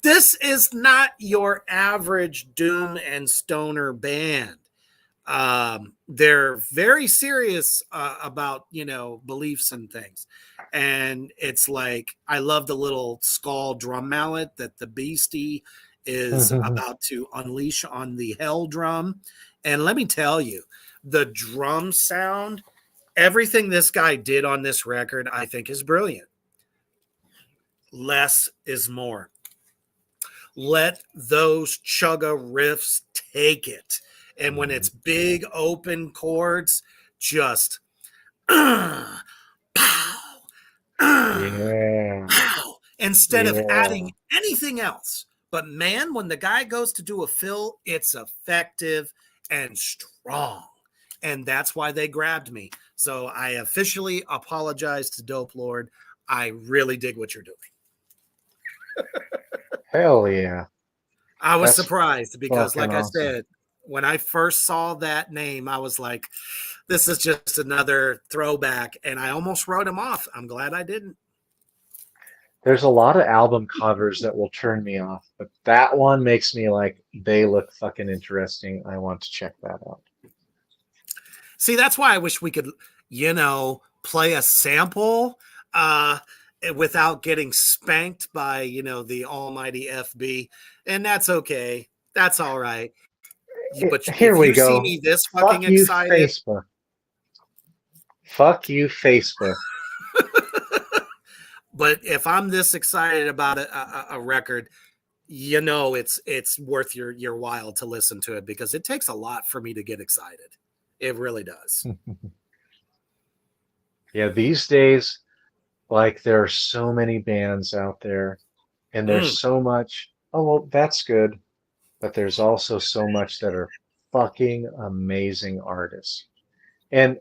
This is not your average doom and stoner band. They're very serious about, beliefs and things. And it's like, I love the little skull drum mallet that the Beastie is about to unleash on the Hell drum. And let me tell you, the drum sound, everything this guy did on this record, I think is brilliant. Less is more. Let those chugga riffs take it. And when it's big open chords, just pow, pow, instead of adding anything else. But man, when the guy goes to do a fill, it's effective and strong. And that's why they grabbed me. So I officially apologize to Dope Lord. I really dig what you're doing. Hell yeah. I was surprised because, like awesome. I said, when I first saw that name, I was like, this is just another throwback. And I almost wrote him off. I'm glad I didn't. There's a lot of album covers that will turn me off, but that one makes me like, they look fucking interesting. I want to check that out. See, that's why I wish we could, play a sample without getting spanked by, the almighty FB. And that's okay. That's all right. But here if we you go. see me this fucking Fuck you, excited. Facebook. Fuck you, Facebook. But if I'm this excited about a record, it's worth your while to listen to it, because it takes a lot for me to get excited. It really does. Yeah, these days, like, there are so many bands out there, and there's so much, oh, well, that's good, but there's also so much that are fucking amazing artists. And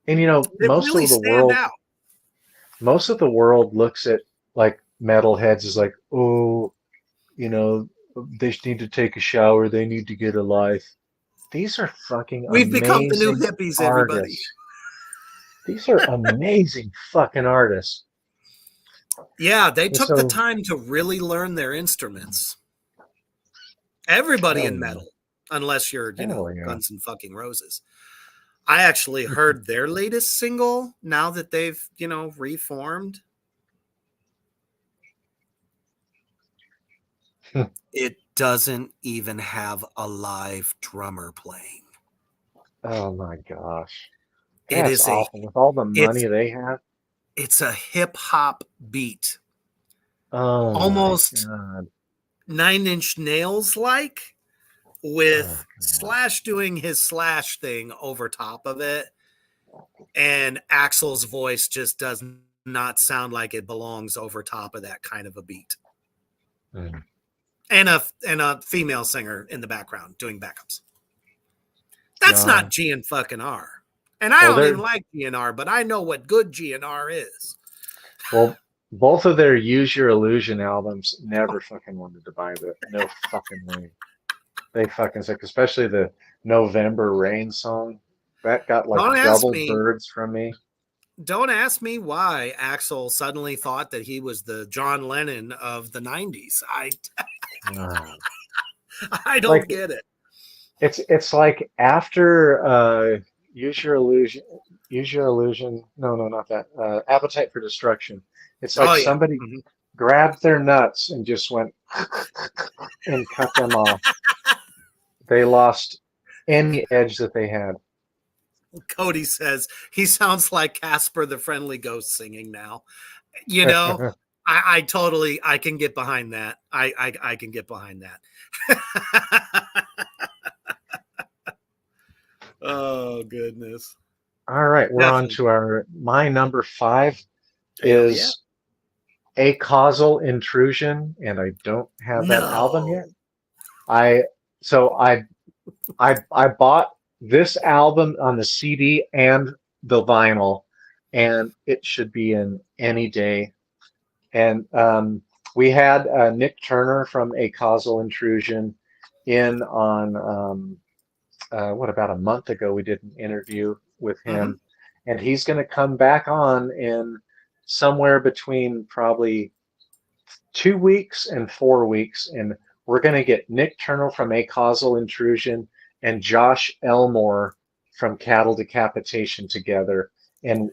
most really of the stand world, out. most of the world looks at like metalheads as like, oh, they need to take a shower, they need to get a life. These are fucking We've become the new amazing hippies, everybody. artists. These are amazing fucking artists. Yeah, they took the So, time to really learn their instruments. Everybody in metal, unless you're, Guns N' fucking Roses. I actually heard their latest single now that they've, reformed. It doesn't even have a live drummer playing. oh my gosh. It That's is awful. With all the money they have. It's a hip hop beat. Oh Almost my God. 9 Inch Nails like, with Slash doing his Slash thing over top of it. And Axl's voice just does not sound like it belongs over top of that kind of a beat. And a female singer in the background doing backups. That's not GNR. And I don't even like GNR, but I know what good GNR is. Well, both of their Use Your Illusion albums, never fucking wanted to buy that. No fucking way. They fucking suck, especially the November Rain song. That got like double birds from me. Don't ask me why Axl suddenly thought that he was the John Lennon of the 90s. I don't get it. It's like after Use Your Illusion. Use Your Illusion. No, not that. Appetite for Destruction. It's like Oh yeah. somebody Mhm. grabbed their nuts and just went and cut them off. They lost any edge that they had. Cody says he sounds like Casper the Friendly Ghost singing now. You know, I totally I can get behind that. I can get behind that. Oh goodness. All right, we're on Definitely. to my number 5 Hell yeah. is A Causal Intrusion, and I don't have that album No. yet. I so I bought this album on the CD and the vinyl, and it should be in any day. And we had Nick Turner from A Causal Intrusion in on what about a month ago. We did an interview with Mm-hmm. him, and he's going to come back on in somewhere between probably 2 weeks and 4 weeks, and we're going to get Nick Turner from A Causal Intrusion and Josh Elmore from Cattle Decapitation together, and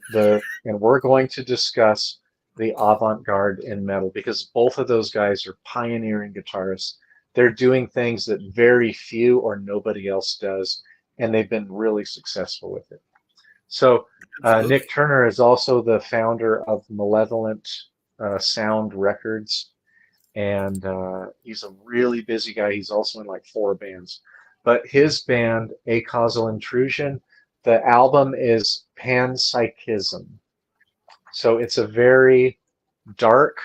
we're going to discuss the avant-garde in metal because both of those guys are pioneering guitarists. They're doing things that very few or nobody else does, and they've been really successful with it. So Absolutely. Nick Turner is also the founder of Malevolent Sound Records, and he's a really busy guy. He's also in like 4 bands. But his band, A Causal Intrusion, the album is Panpsychism. So it's a very dark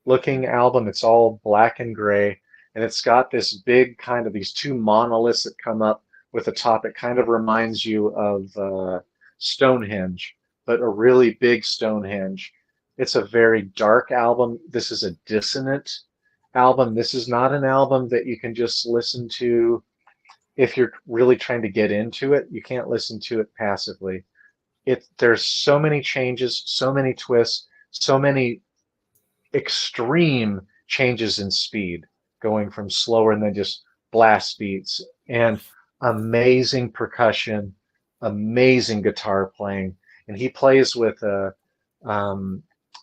looking album. It's all black and gray, and it's got this big kind of these 2 monoliths that come up with a top. It kind of reminds you of Stonehenge, but a really big Stonehenge. It's a very dark album. This is a dissonant album. This is not an album that you can just listen to if you're really trying to get into it. You can't listen to it passively. There's so many changes, so many twists, so many extreme changes in speed, going from slower and then just blast beats, and amazing percussion, amazing guitar playing. And he plays with a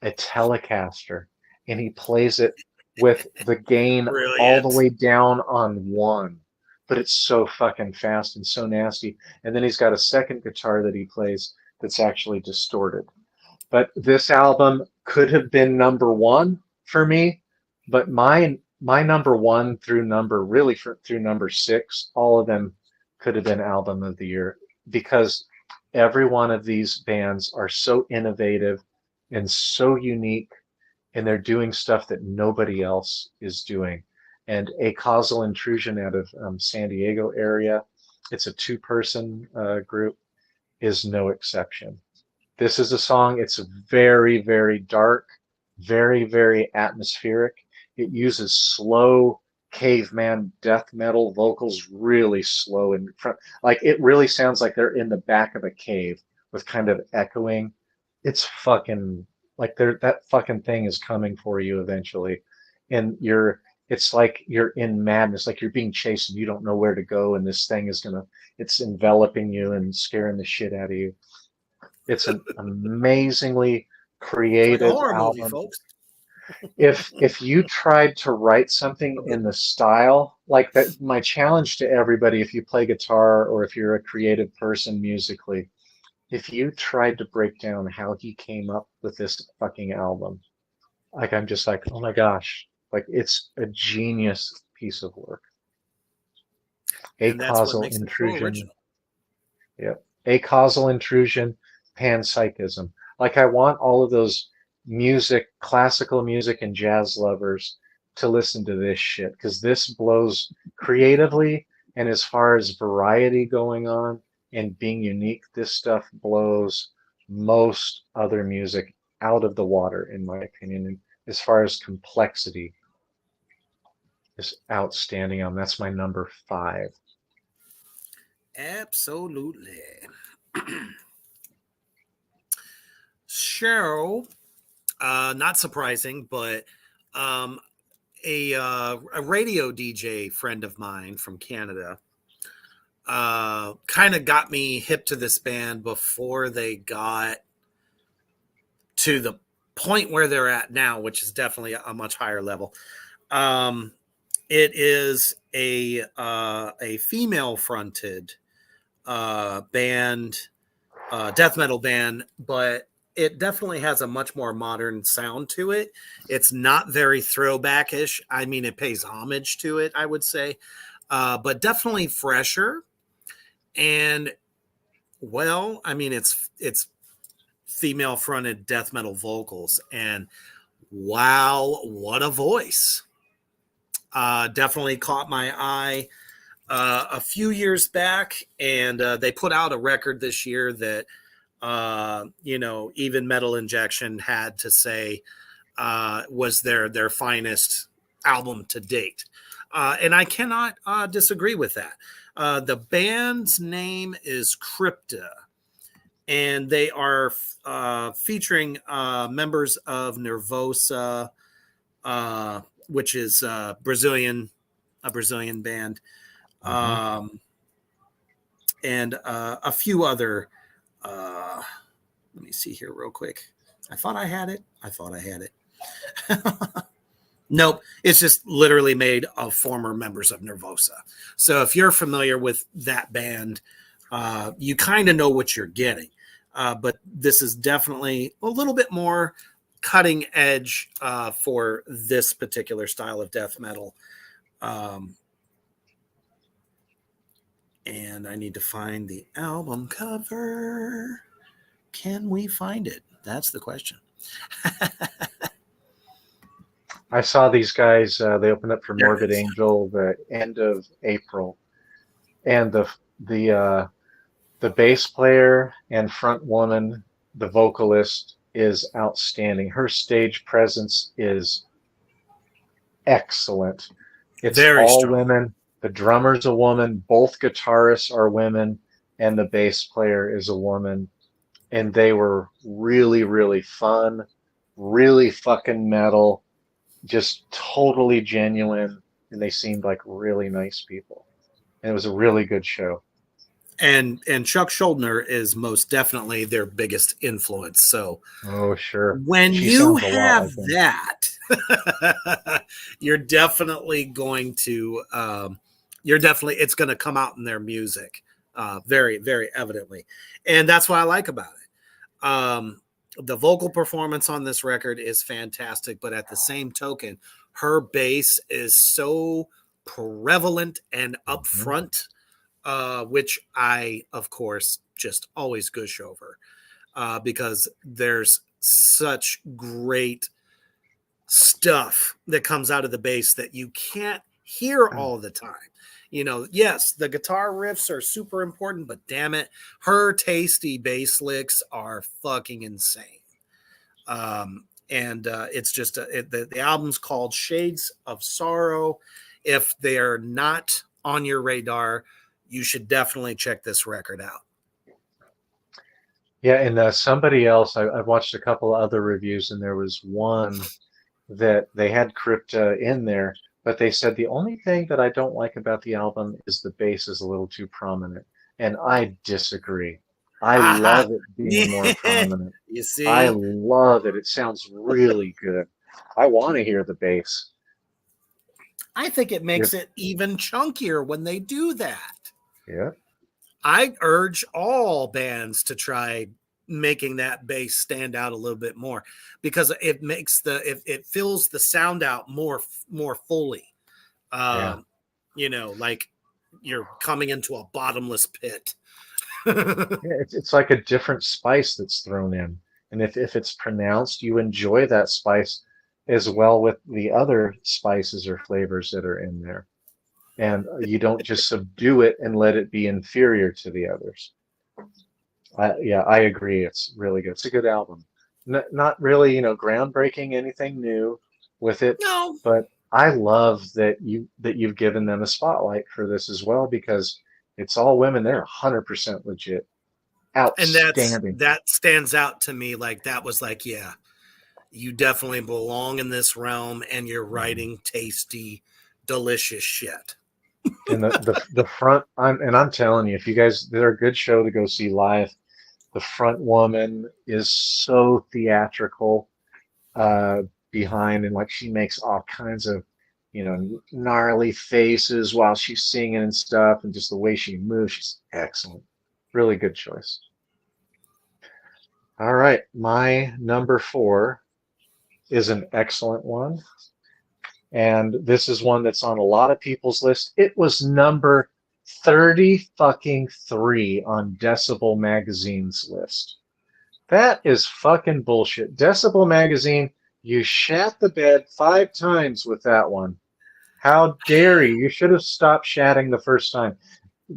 Telecaster, and he plays it with the gain all the Brilliant. way down on 1. But it's so fucking fast and so nasty. And then he's got a second guitar that he plays that's actually distorted. But this album could have been number 1 for me, but my number 1 through through number 6, all of them could have been album of the year because every one of these bands are so innovative and so unique, and they're doing stuff that nobody else is doing. And A Causal Intrusion out of San Diego area, it's a 2-person group, is no exception. This is a song, it's very, very dark, very, very atmospheric. It uses slow caveman death metal vocals, really slow and like it really sounds like they're in the back of a cave with kind of echoing. It's fucking like that fucking thing is coming for you eventually. And it's like you're in madness, like you're being chased and you don't know where to go, and this thing is it's enveloping you and scaring the shit out of you. It's an amazingly It's like a creative horror movie, album. folks. If you tried to write something in the style like that, my challenge to everybody, if you play guitar or if you're a creative person musically, if you tried to break down how he came up with this fucking album, like I'm just like, oh my gosh, like it's a genius piece of work. A And that's what Causal makes it so Intrusion. original. Yep. A Causal Intrusion, Panpsychism. Like I want all of those classical music and jazz lovers to listen to this shit because this blows creatively, and as far as variety going on and being unique, this stuff blows most other music out of the water, in my opinion. And as far as complexity, is outstanding. That's my number 5. Absolutely. Cheryl, not surprising, but um, a radio DJ friend of mine from Canada kind of got me hip to this band before they got to the point where they're at now, which is definitely a much higher level. It is a female fronted band, death metal band, but it definitely has a much more modern sound to it. It's not very throwbackish. I mean, it pays homage to it, I would say, but definitely fresher. And well, I mean, it's female fronted death metal vocals, and wow, what a voice. Definitely caught my eye a few years back, and they put out a record this year that even Metal Injection had to say was their finest album to date, and I cannot disagree with that. The band's name is Crypta, and they are featuring members of Nervosa, which is a Brazilian band, and a few other. Let me see here real quick. I thought I had it. Nope, it's just literally made of former members of Nervosa. So if you're familiar with that band, you kind of know what you're getting. But this is definitely a little bit more cutting edge for this particular style of death metal. And I need to find the album cover. Can we find it? That's the question. I saw these guys. They opened up for Morbid Angel the end of April, and the bass player and front woman, the vocalist, is outstanding. Her stage presence is excellent. It's Very all strong. women. The drummer's a woman. Both guitarists are women, and the bass player is a woman. And they were really, really fun, really fucking metal, just totally genuine, and they seemed like really nice people. And it was a really good show. And Chuck Schuldiner is most definitely their biggest influence. So Oh, sure. when She you sounds a lot have like him. that, you're definitely going to it's going to come out in their music very, very evidently. And that's what I like about it. The vocal performance on this record is fantastic, but at the same token, her bass is so prevalent and upfront, which I, of course, just always gush over because there's such great stuff that comes out of the bass that you can't hear all the time. Yes, the guitar riffs are super important, but damn it, her tasty bass licks are fucking insane. It's just the album's called Shades of Sorrow. If they're not on your radar, you should definitely check this record out. Yeah, and somebody else, I've watched a couple of other reviews, and there was one that they had Crypta in there, but they said the only thing that I don't like about the album is the bass is a little too prominent. And I disagree. I love it being more prominent. You see? I love it. It sounds really good. I want to hear the bass. I think it makes it even chunkier when they do that. Yeah. I urge all bands to try making that bass stand out a little bit more because it makes it fills the sound out more fully. Like you're coming into a bottomless pit. Yeah, it's like a different spice that's thrown in. And if it's pronounced, you enjoy that spice as well with the other spices or flavors that are in there. And you don't just subdue it and let it be inferior to the others. I agree. It's really good. It's a good album. Not really, groundbreaking, anything new with it. No, but I love that you've given them a spotlight for this as well because it's all women. They're 100% legit. Outstanding. And that stands out to me. Like that was like, yeah, you definitely belong in this realm, and you're writing tasty, delicious shit. And the front, I'm telling you, if you guys, they're a good show to go see live. The front woman is so theatrical uh, behind, and like she makes all kinds of, gnarly faces while she's singing and stuff, and just the way she moves, she's excellent. Really good choice. All right, my number 4 is an excellent one. And this is one that's on a lot of people's list. It was number 30 fucking 3 on Decibel Magazine's list. That is fucking bullshit. Decibel Magazine, you shat the bed 5 times with that one. How dare you? You should have stopped shatting the first time.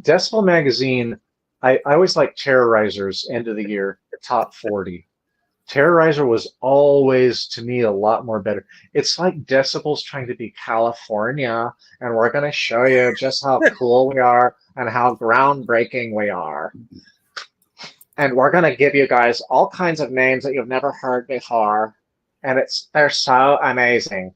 Decibel Magazine, I always like Terrorizer's end of the year top 40. Terrorizer was always, to me, a lot more better. It's like Decibel's trying to be California, and we're going to show you just how cool we are and how groundbreaking we are. And we're going to give you guys all kinds of names that you've never heard before, and they're so amazing.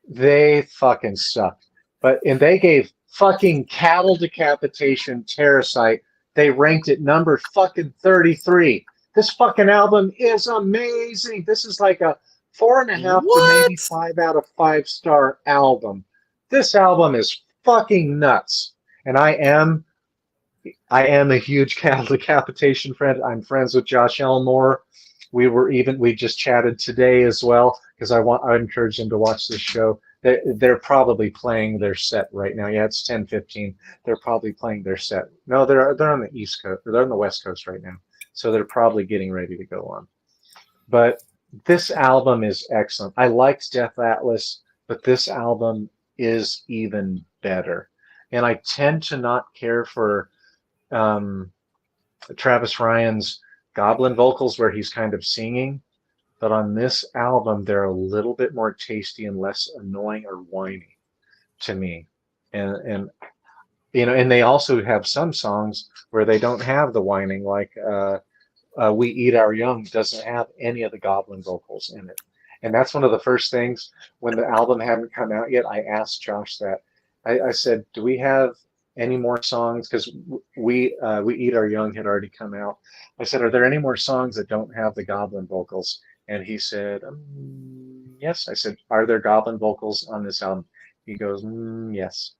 They fucking suck. And they gave fucking Cattle Decapitation Terrorcite, they ranked it number fucking 33. This fucking album is amazing. This is like a 4.5 to maybe 5 out of 5 star album. This album is fucking nuts. And I am a huge Cattle Decapitation friend. I'm friends with Josh Elmore. We just chatted today as well, because I encourage them to watch this show. They're probably playing their set right now. Yeah, it's 10:15. They're probably playing their set. No, they're on the East Coast, or they're on the West Coast right now. So they're probably getting ready to go on. But this album is excellent. I liked Death Atlas, but this album is even better. And I tend to not care for Travis Ryan's goblin vocals where he's kind of singing. But on this album, they're a little bit more tasty and less annoying or whiny to me. And they also have some songs where they don't have the whining, like We Eat Our Young doesn't have any of the goblin vocals in it. And that's one of the first things when the album hadn't come out yet. I asked Josh that. I said, do we have any more songs? Because We Eat Our Young had already come out. I said, are there any more songs that don't have the goblin vocals? And he said, yes. I said, are there goblin vocals on this album? He goes, yes.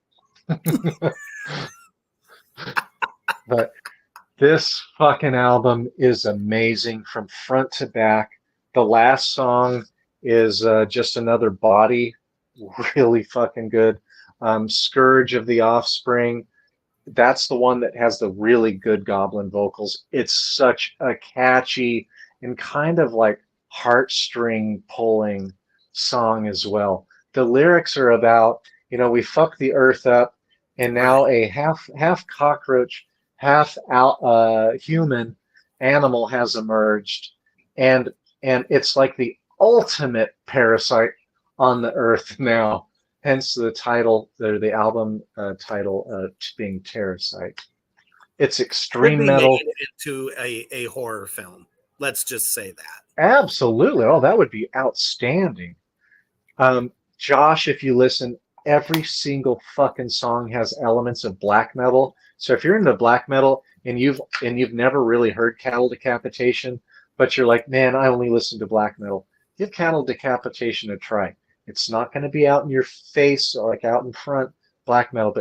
But this fucking album is amazing from front to back. The last song is Just Another Body, really fucking good. Scourge of the Offspring, that's the one that has the really good goblin vocals. It's such a catchy and kind of like heartstring pulling song as well. The lyrics are about, we fucked the earth up, and now a half cockroach, half human animal has emerged, and it's like the ultimate parasite on the earth now. Hence the title, the album title being Terrorcite. It's extreme metal. Made into a horror film. Let's just say that. Absolutely. Oh, that would be outstanding. Josh, if you listen, every single fucking song has elements of black metal. So if you're into black metal and you've never really heard Cattle Decapitation, but you're like, man, I only listen to black metal, give Cattle Decapitation a try. It's not going to be out in your face, like out in front, black metal,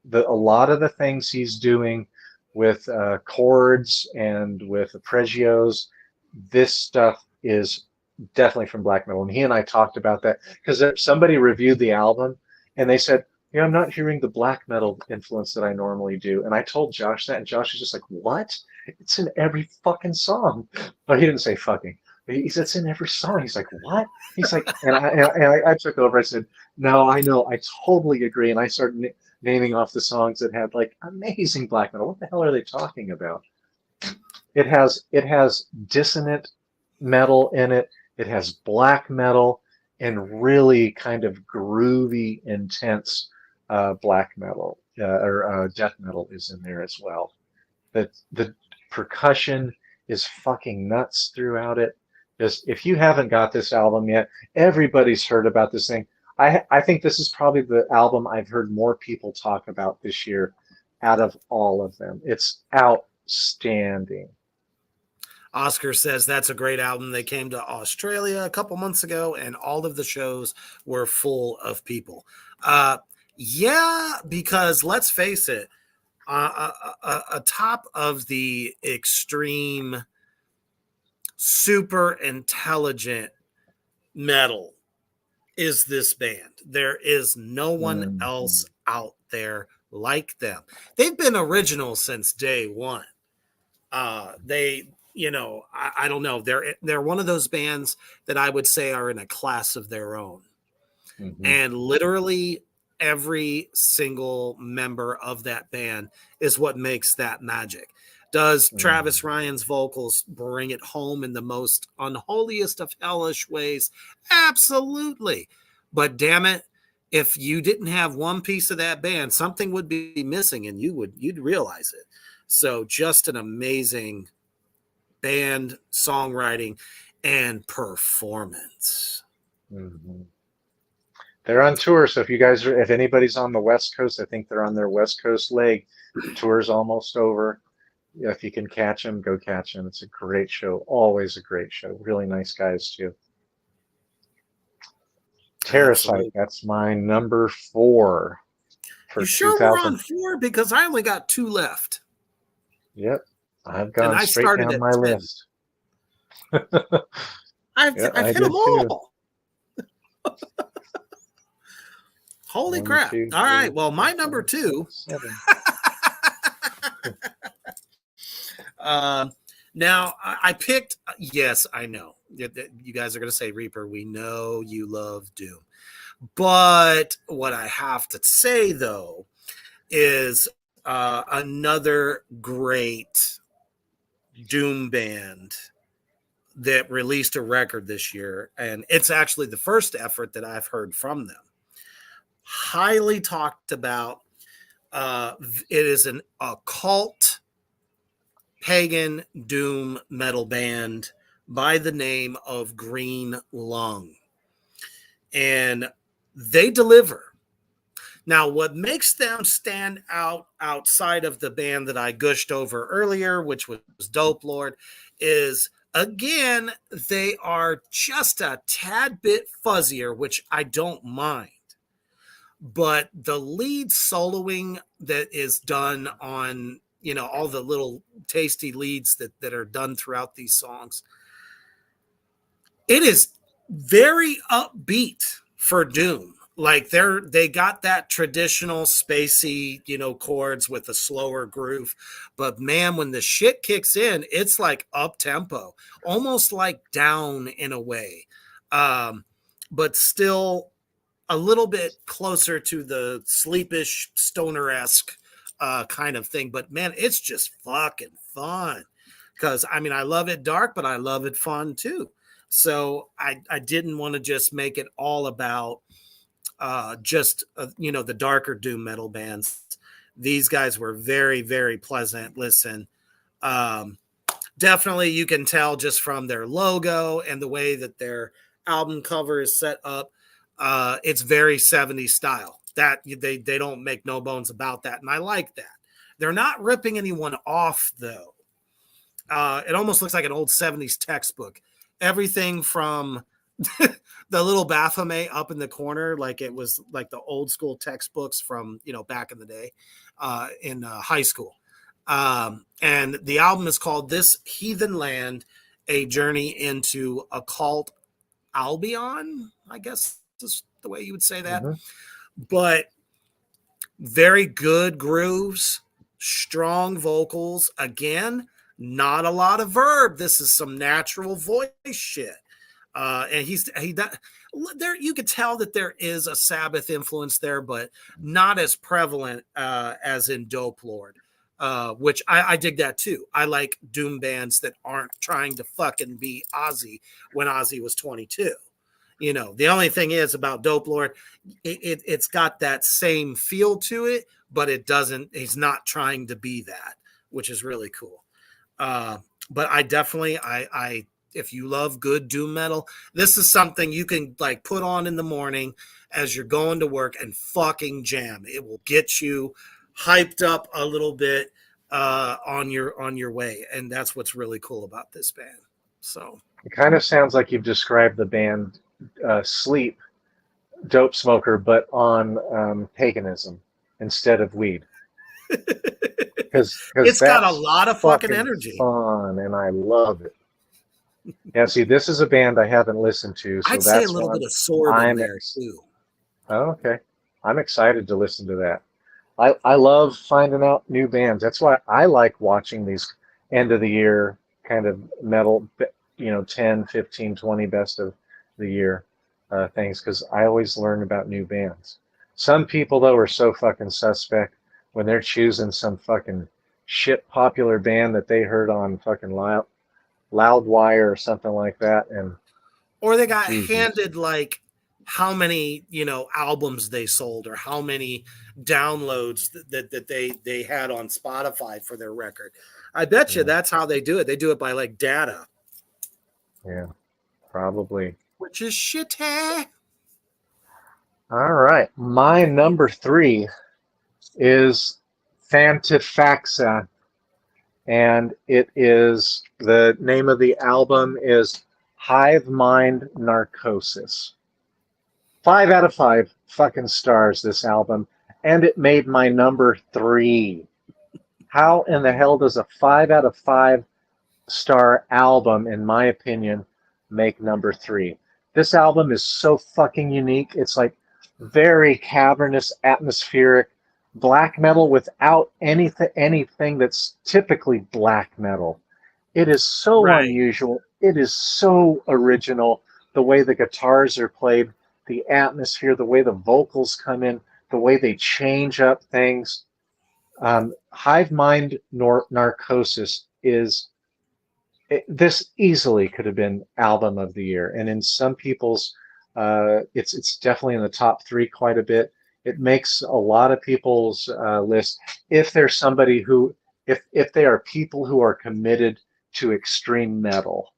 but a lot of the things he's doing with chords and with arpeggios, this stuff is definitely from black metal. And he and I talked about that because somebody reviewed the album and they said, I'm not hearing the black metal influence that I normally do. And I told Josh that, and Josh is just like, what? It's in every fucking song. But he didn't say fucking. He said it's in every song. He's like, what? He's like, and I took over. I said, no, I know. I totally agree. And I started naming off the songs that had like amazing black metal. What the hell are they talking about? It has dissonant metal in it. It has black metal and really kind of groovy, intense black metal or death metal is in there as well. The percussion is fucking nuts throughout it. Just if you haven't got this album yet, everybody's heard about this thing. I think this is probably the album I've heard more people talk about this year out of all of them. It's outstanding. Oscar says that's a great album. They came to Australia a couple months ago, and all of the shows were full of people. Yeah, because let's face it, atop of the extreme, super intelligent metal is this band. There is no one else out there like them. They've been original since day one. They, I don't know. They're one of those bands that I would say are in a class of their own. Mm-hmm. And literally every single member of that band is what makes that magic. Does Travis Ryan's vocals bring it home in the most unholiest of hellish ways? Absolutely. But damn it, if you didn't have one piece of that band, something would be missing and you'd realize it. So just an amazing band, songwriting, and performance. Mm-hmm. They're on tour, so if anybody's on the West Coast, I think they're on their West Coast leg. The tour's almost over. If you can catch them, go catch them. It's a great show. Always a great show. Really nice guys too. Terracite, that's my number 4 for you sure 2000. we're on 4? Because I only got 2 left. Yep, I've gone straight down my 10. List. I've hit them all. Holy crap. All right. Well, my number 2. Now, I picked, yes, I know. You guys are going to say, Reaper, we know you love Doom. But what I have to say, though, is another great Doom band that released a record this year. And it's actually the first effort that I've heard from them. Highly talked about. It is an occult pagan doom metal band by the name of Green Lung. And they deliver. Now, what makes them stand out outside of the band that I gushed over earlier, which was Dope Lord, is, again, they are just a tad bit fuzzier, which I don't mind. But the lead soloing that is done on, all the little tasty leads that are done throughout these songs, it is very upbeat for Doom. Like they got that traditional spacey, chords with a slower groove. But man, when the shit kicks in, it's like up tempo, almost like down in a way. But still a little bit closer to the sleepish stoner-esque kind of thing. But man, it's just fucking fun. Because I love it dark, but I love it fun too. So I didn't want to just make it all about the darker doom metal bands. These guys were very, very pleasant. Listen, definitely you can tell just from their logo and the way that their album cover is set up. It's very 70s style. That they don't make no bones about that, and I like that. They're not ripping anyone off though. It almost looks like an old 70s textbook. Everything from the little Baphomet up in the corner, like it was like the old school textbooks from, back in the day in high school. And the album is called This Heathen Land, A Journey into Occult Albion, I guess is the way you would say that. Mm-hmm. But very good grooves, strong vocals. Again, not a lot of verb. This is some natural voice shit. And there. You could tell that there is a Sabbath influence there, but not as prevalent as in Dope Lord, which I dig that too. I like doom bands that aren't trying to fucking be Ozzy when Ozzy was 22. The only thing is about Dope Lord, it's got that same feel to it, but it doesn't. He's not trying to be that, which is really cool. But I definitely, if you love good doom metal, this is something you can like put on in the morning as you're going to work and fucking jam. It will get you hyped up a little bit on your way, and that's what's really cool about this band. So It kind of sounds like you've described the band Sleep, Dope Smoker, but on paganism instead of weed. Because it's got a that's lot of fucking fucking energy. fun, and I love it. Yeah, see, this is a band I haven't listened to, so I'd say a that's little why bit of sword in I'm there too. oh, okay. I'm excited to listen to that. I love finding out new bands. That's why I like watching these end of the year kind of metal, 10, 15, 20 best of the year things, because I always learn about new bands. Some people, though, are so fucking suspect when they're choosing some fucking shit popular band that they heard on fucking Loudwire or something like that. And Or they got Jesus. handed like how many albums they sold or how many downloads that they had on Spotify for their record. I bet you Yeah, that's how they do it. They do it by like data, yeah, probably. which is shitty. All right. My number 3 is Fantifaxa, and it is the name of the album is Hive Mind Narcosis. 5 out of 5 fucking stars, this album, and it made my number 3. How in the hell does a 5 out of 5 star album, in my opinion, make number 3? This album is so fucking unique. It's like very cavernous, atmospheric black metal without anything that's typically black metal. It is so Right. unusual. It is so original. The way the guitars are played, the atmosphere, the way the vocals come in, the way they change up things. Hive Mind Narcosis is this easily could have been album of the year, and in some people's, it's definitely in the top 3 quite a bit. It makes a lot of people's list if there's somebody who, if they are people who are committed to extreme metal.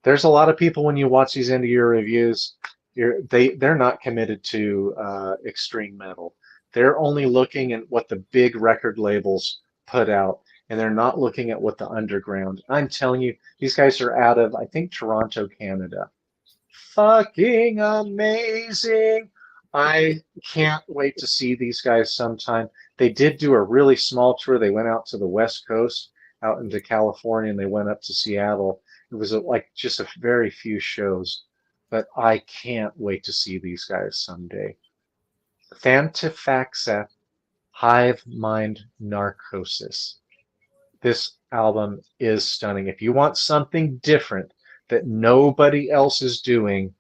There's a lot of people when you watch these end of year reviews, they're not committed to extreme metal. They're only looking at what the big record labels put out, and they're not looking at what the underground. I'm telling you, these guys are out of, I think, Toronto, Canada. Fucking amazing. I can't wait to see these guys sometime. They did do a really small tour. They went out to the West Coast, out into California, and they went up to Seattle. It was like just a very few shows, but I can't wait to see these guys someday. Fantifaxa, Hive Mind Narcosis. This album is stunning. If you want something different that nobody else is doing,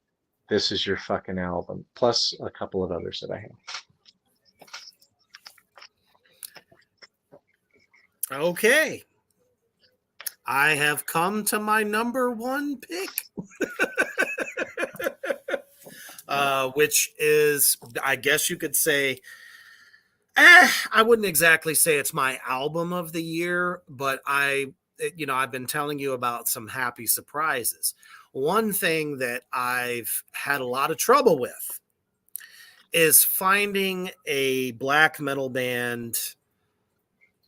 this is your fucking album. Plus a couple of others that I have. Okay. I have come to my number 1 pick. Which is, I guess you could say, I wouldn't exactly say it's my album of the year, but I've been telling you about some happy surprises. One thing that I've had a lot of trouble with is finding a black metal band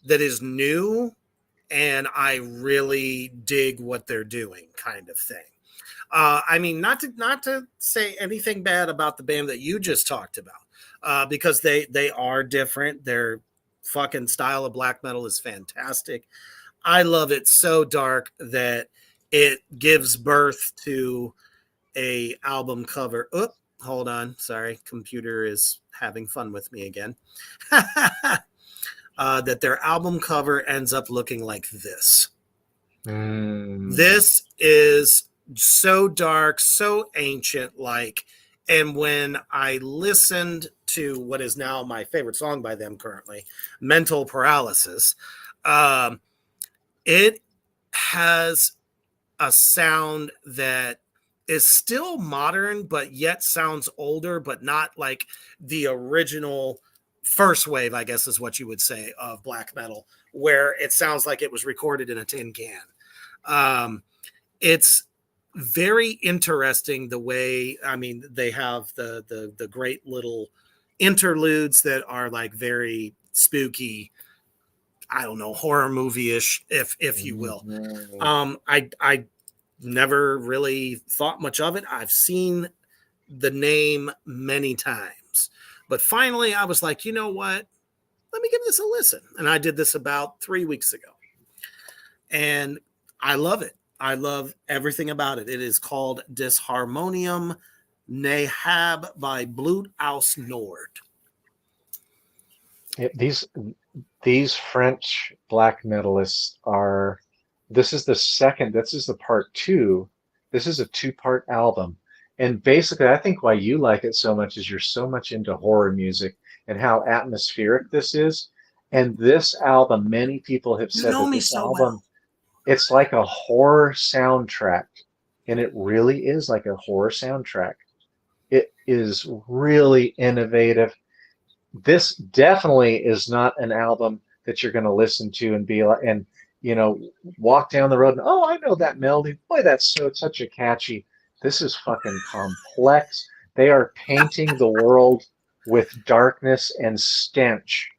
that is new and I really dig what they're doing, kind of thing. I mean, not to say anything bad about the band that you just talked about, because they are different. Their fucking style of black metal is fantastic. I love it so dark that it gives birth to a album cover. Oop, hold on, sorry, computer is having fun with me again. That their album cover ends up looking like this. This is so dark, so ancient like. And when I listened to what is now my favorite song by them currently, Mental Paralysis, it has a sound that is still modern, but yet sounds older, but not like the original first wave, I guess is what you would say, of black metal, where it sounds like it was recorded in a tin can. It's very interesting the way, I mean, they have the great little interludes that are like very spooky, I don't know, horror movie-ish, if you will. I never really thought much of it. I've seen the name many times, but finally I was like, you know what? Let me give this a listen. And I did this about 3 weeks ago. And I love it. I love everything about it. It is called Disharmonium Nahab by Blut aus Nord. Yeah, these French black metalists are. This is the second. This is the part two. This is a two-part album, and basically, I think why you like it so much is you're so much into horror music and how atmospheric this is. And this album, many people have You said know that me this so album, well. it's like a horror soundtrack, and it really is like a horror soundtrack. It is really innovative. This definitely is not an album that you're going to listen to and be like, and walk down the road and, oh, I know that melody. Boy, that's such a catchy. This is fucking complex. They are painting the world with darkness and stench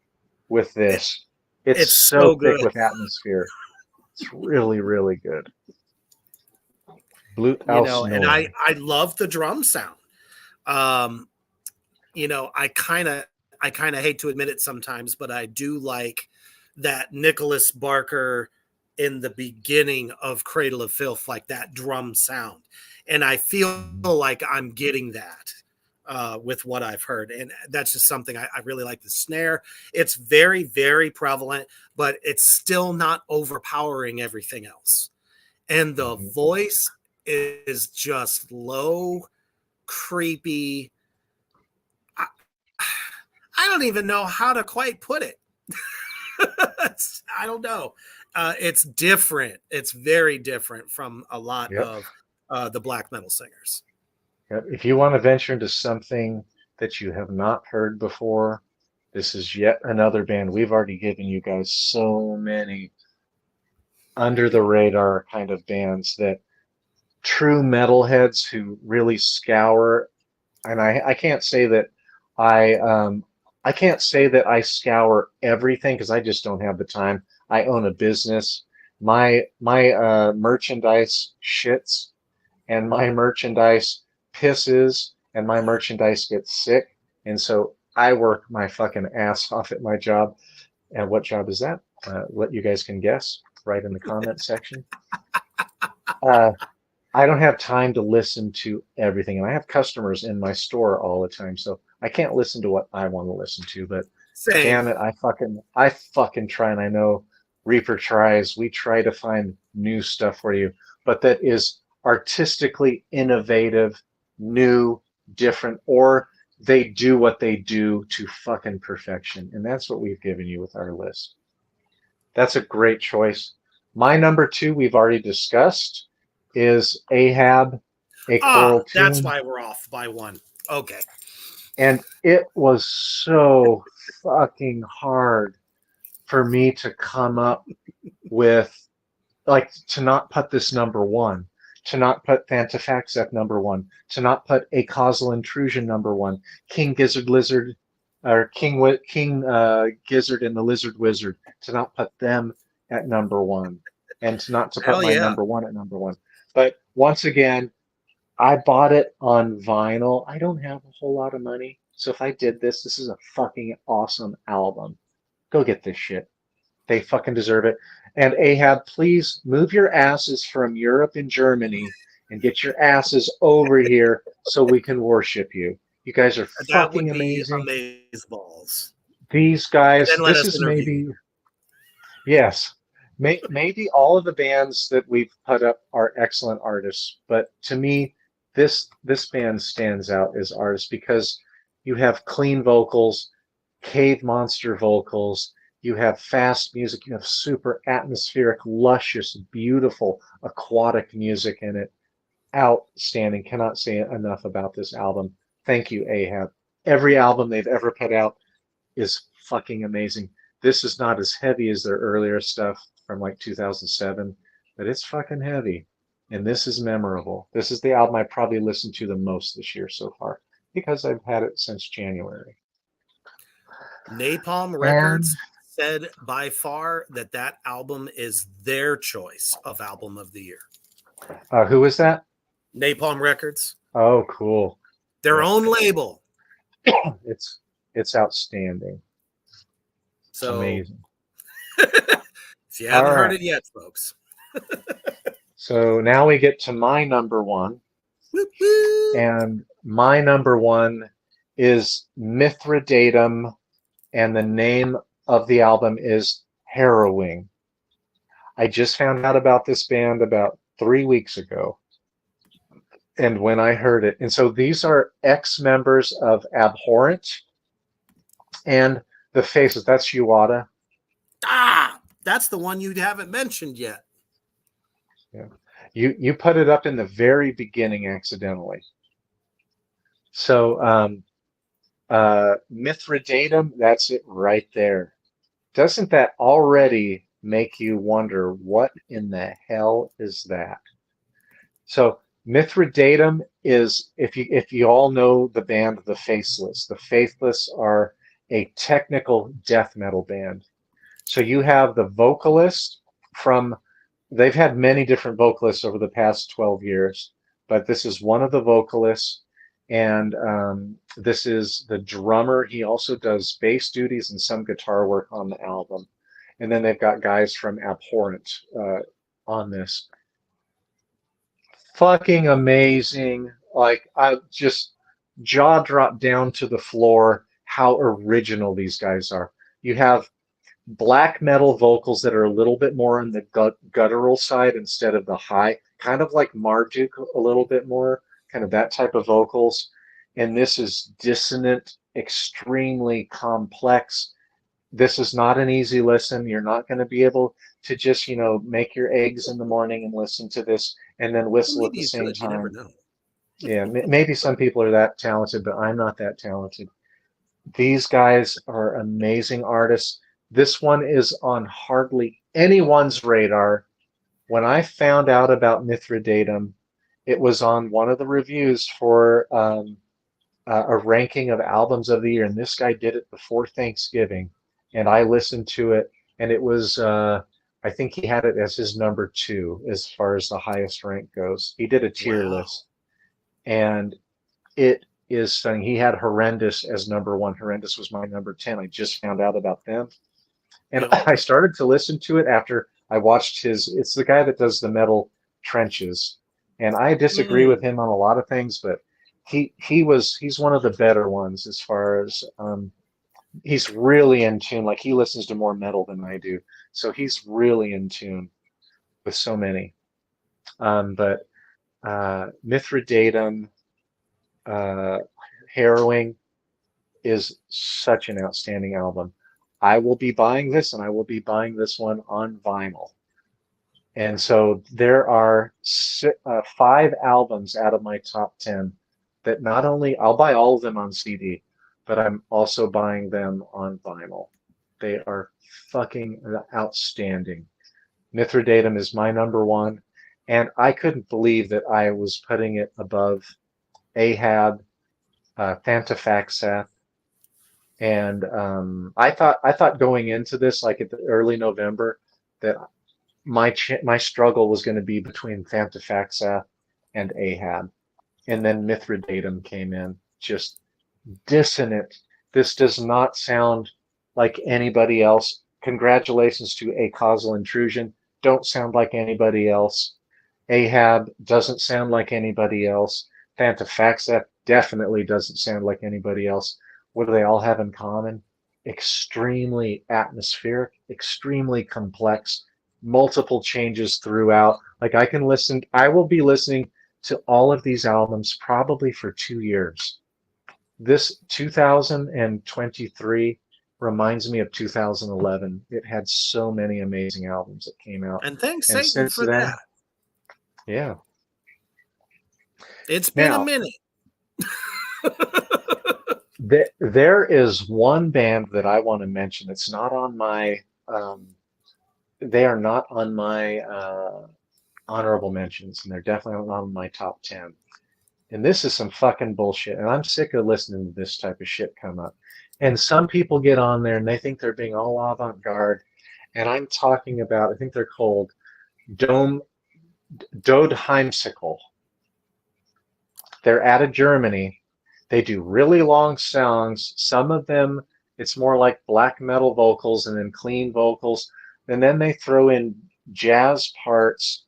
with this. It's It's so so thick good. with atmosphere. It's really, really good. Blut You aus know, and Nord. I love the drum sound. Um, I kind of hate to admit it sometimes, but I do like that Nicholas Barker in the beginning of Cradle of Filth, like that drum sound. And I feel like I'm getting that with what I've heard. And that's just something I really like. The snare. It's very, very prevalent, but it's still not overpowering everything else. And the Mhm. voice is just low, creepy. I, I don't even know how to quite put it. I don't know. It's different. It's very different from a lot Yep. of the black metal singers. Yep. If you want to venture into something that you have not heard before, this is yet another band. We've already given you guys so many under the radar kind of bands that true metalheads who really scour, and I can't say that I can't say that I scour everything because I just don't have the time. I own a business. My merchandise shits and my merchandise pisses and my merchandise gets sick. And so I work my fucking ass off at my job. And what job is that? What you guys can guess right in the comment section. Uh, I don't have time to listen to everything, and I have customers in my store all the time, so I can't listen to what I want to listen to. But Same. damn it, I fucking try, and I know Reaper tries. We try to find new stuff for you, but that is artistically innovative, new, different, or they do what they do to fucking perfection, and that's what we've given you with our list. That's a great choice. My number two, we've already discussed, is Ahab, a Ah, Coral that's Tomb. why we're off by one. Okay. And it was so fucking hard for me to come up with, like, to not put this number one, to not put Fantafaxeth number one, to not put A Causal Intrusion number one, King Gizzard Lizard, or King Gizzard and the Lizard Wizard, to not put them at number one, and to not to put Hell my yeah. number one at number one. But once again, I bought it on vinyl. I don't have a whole lot of money, so if I did this, this is a fucking awesome album. Go get this shit. They fucking deserve it. And Ahab, please move your asses from Europe and Germany and get your asses over here so we can worship you. You guys are That would fucking be amazing. amaze balls. These And guys, then let this us is interview you. maybe, yes, maybe all of the bands that we've put up are excellent artists, but to me, this band stands out as artists because you have clean vocals, cave monster vocals, you have fast music, you have super atmospheric, luscious, beautiful, aquatic music in it. Outstanding. Cannot say enough about this album. Thank you, Ahab. Every album they've ever put out is fucking amazing. This is not as heavy as their earlier stuff from like 2007, but it's fucking heavy. and this is memorable. This is the album I probably listened to the most this year so far because I've had it since January. Napalm And Records said by far that album is their choice of album of the year. who is that? Napalm Records, Oh, cool. their Yeah. own label. It's outstanding. It's So amazing. if you haven't All heard right. it yet, folks. So now we get to my number one. Whoop, whoop. And my number one is Mithridatum, and the name of the album is Harrowing. I just found out about this band about 3 weeks ago. And when I heard it, and so these are ex-members of Abhorrent and the Faces. That's Uada. That's the one you haven't mentioned yet. Yeah. You put it up in the very beginning accidentally. So Mithridatum, that's it right there. Doesn't that already make you wonder what in the hell is that? So Mithridatum is, if you all know the band The Faithless. The Faithless are a technical death metal band. So you have the vocalist from, they've had many different vocalists over the past 12 years, but this is one of the vocalists, and this is the drummer. He also does bass duties and some guitar work on the album. And then they've got guys from Abhorrent on this. Fucking amazing. Like, I just jaw dropped down to the floor how original these guys are. You have black metal vocals that are a little bit more on the guttural side instead of the high, kind of like Marduk a little bit more, kind of that type of vocals. And this is dissonant, extremely complex. This is not an easy listen. You're not going to be able to just, make your eggs in the morning and listen to this and then whistle Well, at maybe the you same could. You never time. know. Yeah, maybe some people are that talented, but I'm not that talented. These guys are amazing artists. This one is on hardly anyone's radar. When I found out about Mithridatum, it was on one of the reviews for a ranking of albums of the year, and this guy did it before Thanksgiving, and I listened to it, and it was, I think he had it as his number 2 as far as the highest rank goes. He did a tier Wow. list, and it is stunning. He had Horrendous as number 1. Horrendous was my number 10. I just found out about them. And Yep. I started to listen to it after I watched it's the guy that does the Metal Trenches. And I disagree with him on a lot of things, but he's one of the better ones as far as he's really in tune. Like, he listens to more metal than I do. So he's really in tune with so many. But Mithridatum, Harrowing is such an outstanding album. I will be buying this, and I will be buying this one on vinyl. And so there are 5 albums out of my top 10 that not only I'll buy all of them on CD, but I'm also buying them on vinyl. They are fucking outstanding. Mithridatum is my number 1, and I couldn't believe that I was putting it above Ahab, Thantaffaxath, and I thought going into this, like at the early November, that my struggle was going to be between Thantaffaxath and Ahab, and then Mithridatum came in, just dissonant. This does not sound like anybody else. Congratulations to A Causal Intrusion. Don't sound like anybody else. Ahab doesn't sound like anybody else. Thantaffaxath definitely doesn't sound like anybody else. What do they all have in common? Extremely atmospheric, extremely complex, multiple changes throughout. Like, I will be listening to all of these albums probably for 2 years. This 2023 reminds me of 2011. It had so many amazing albums that came out. And thanks, And Satan, since for then, that. yeah. It's been a Now, minute. there is one band that I want to mention. It's not on my. They are not on my honorable mentions, and they're definitely not on my top 10. And this is some fucking bullshit. And I'm sick of listening to this type of shit come up. And some people get on there and they think they're being all avant-garde. And I'm talking about, I think they're called Dome Dodheimsicle. They're out of Germany. They do really long songs. Some of them, it's more like black metal vocals and then clean vocals. And then they throw in jazz parts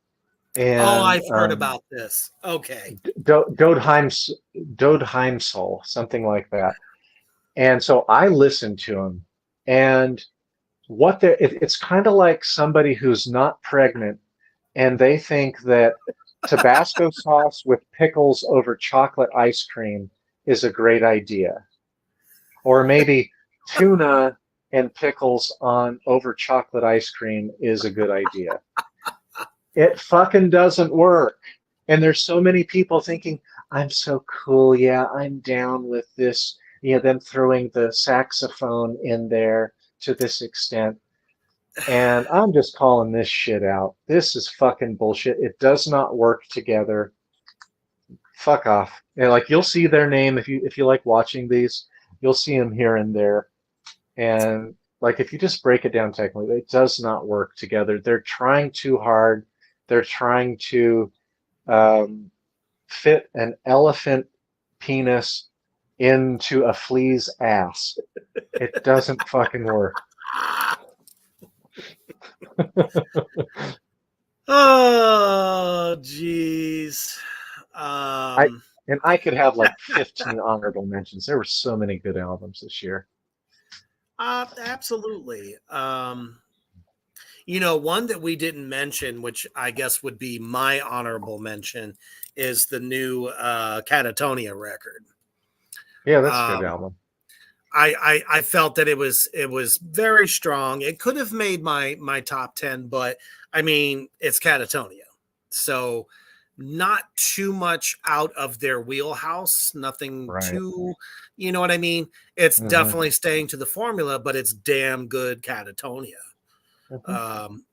Oh, and I've heard about this. Okay. Dodheimsol, something like that. And so I listened to them, and it's kind of like somebody who's not pregnant, and they think that Tabasco sauce with pickles over chocolate ice cream is a great idea, or maybe tuna and pickles on over chocolate ice cream is a good idea. It fucking doesn't work. And there's so many people thinking, I'm so cool. Yeah, I'm down with this. You know, them throwing the saxophone in there to this extent. And I'm just calling this shit out. This is fucking bullshit. It does not work together. Fuck off. And like you'll see their name if you like watching these, you'll see them here and there. And like if you just break it down technically, it does not work together. They're trying too hard. They're trying to fit an elephant penis into a flea's ass. It doesn't fucking work. Oh, jeez. I could have like 15 honorable mentions. There were so many good albums this year. Absolutely. One that we didn't mention, which I guess would be my honorable mention, is the new Catatonia record. Yeah, that's a good album. I felt that it was very strong. It could have made my top 10, but I mean, it's Catatonia. So not too much out of their wheelhouse, nothing too, you know what I mean? It's definitely staying to the formula, but it's damn good Catatonia.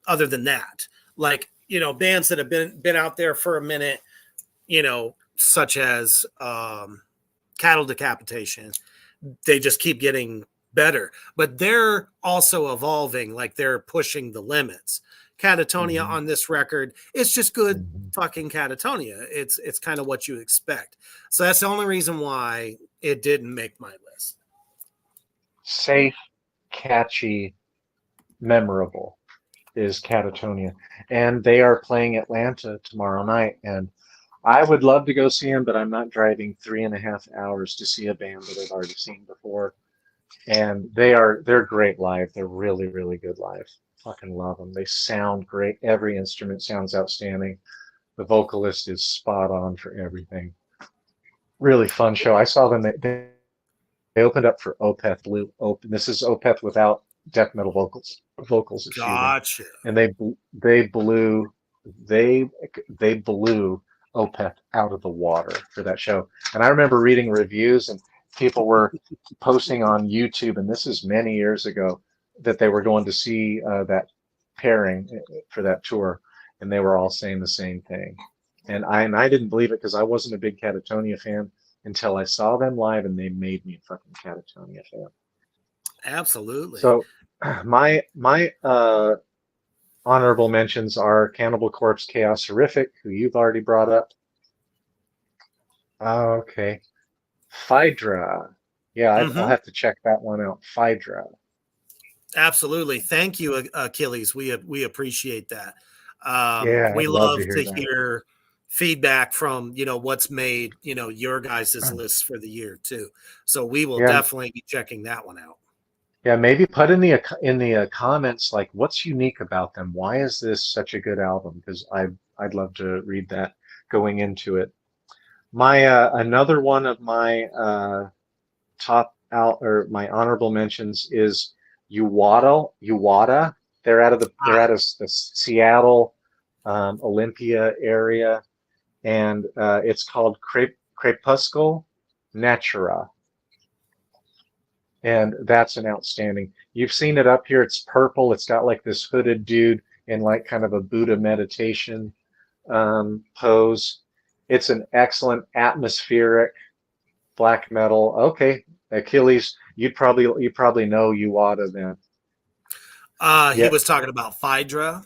Other than that, like, bands that have been out there for a minute, such as Cattle Decapitation, they just keep getting better, but they're also evolving. Like they're pushing the limits. Catatonia on this record, it's just good fucking Catatonia. It's kind of what you expect. So that's the only reason why it didn't make my list. Safe, catchy, memorable is Catatonia, and they are playing Atlanta tomorrow night, and I would love to go see them, but I'm not driving 3.5 hours to see a band that I've already seen before. And they're great live. They're really, really good live. Fucking love them. They sound great. Every instrument sounds outstanding. The vocalist is spot on for everything. Really fun show. I saw them. They opened up for Opeth Blue. This is Opeth without death metal vocals. Gotcha. And they blew Opeth out of the water for that show. And I remember reading reviews, and people were posting on YouTube, and this is many years ago, that they were going to see that pairing for that tour, and they were all saying the same thing. And I didn't believe it because I wasn't a big Catatonia fan until I saw them live, and they made me a fucking Catatonia fan. Absolutely. So my honorable mentions are Cannibal Corpse, Chaos Horrific, who you've already brought up. Okay. Phaedra. Yeah, I'll have to check that one out. Phaedra. Absolutely. Thank you, Achilles. We appreciate that. We love love to hear feedback from, what's made, your guys' list for the year too. So we will definitely be checking that one out. Yeah, maybe put in the comments like what's unique about them. Why is this such a good album? Because I'd love to read that going into it. My another one of my my honorable mentions is Uwada. They're out of the Seattle, Olympia area, and it's called Crepuscule Natura. And that's an outstanding. You've seen it up here. It's purple. It's got like this hooded dude in like kind of a Buddha meditation pose. It's an excellent atmospheric black metal. Okay, Achilles, you probably know Uada then. He Yeah, was talking about Phaedra.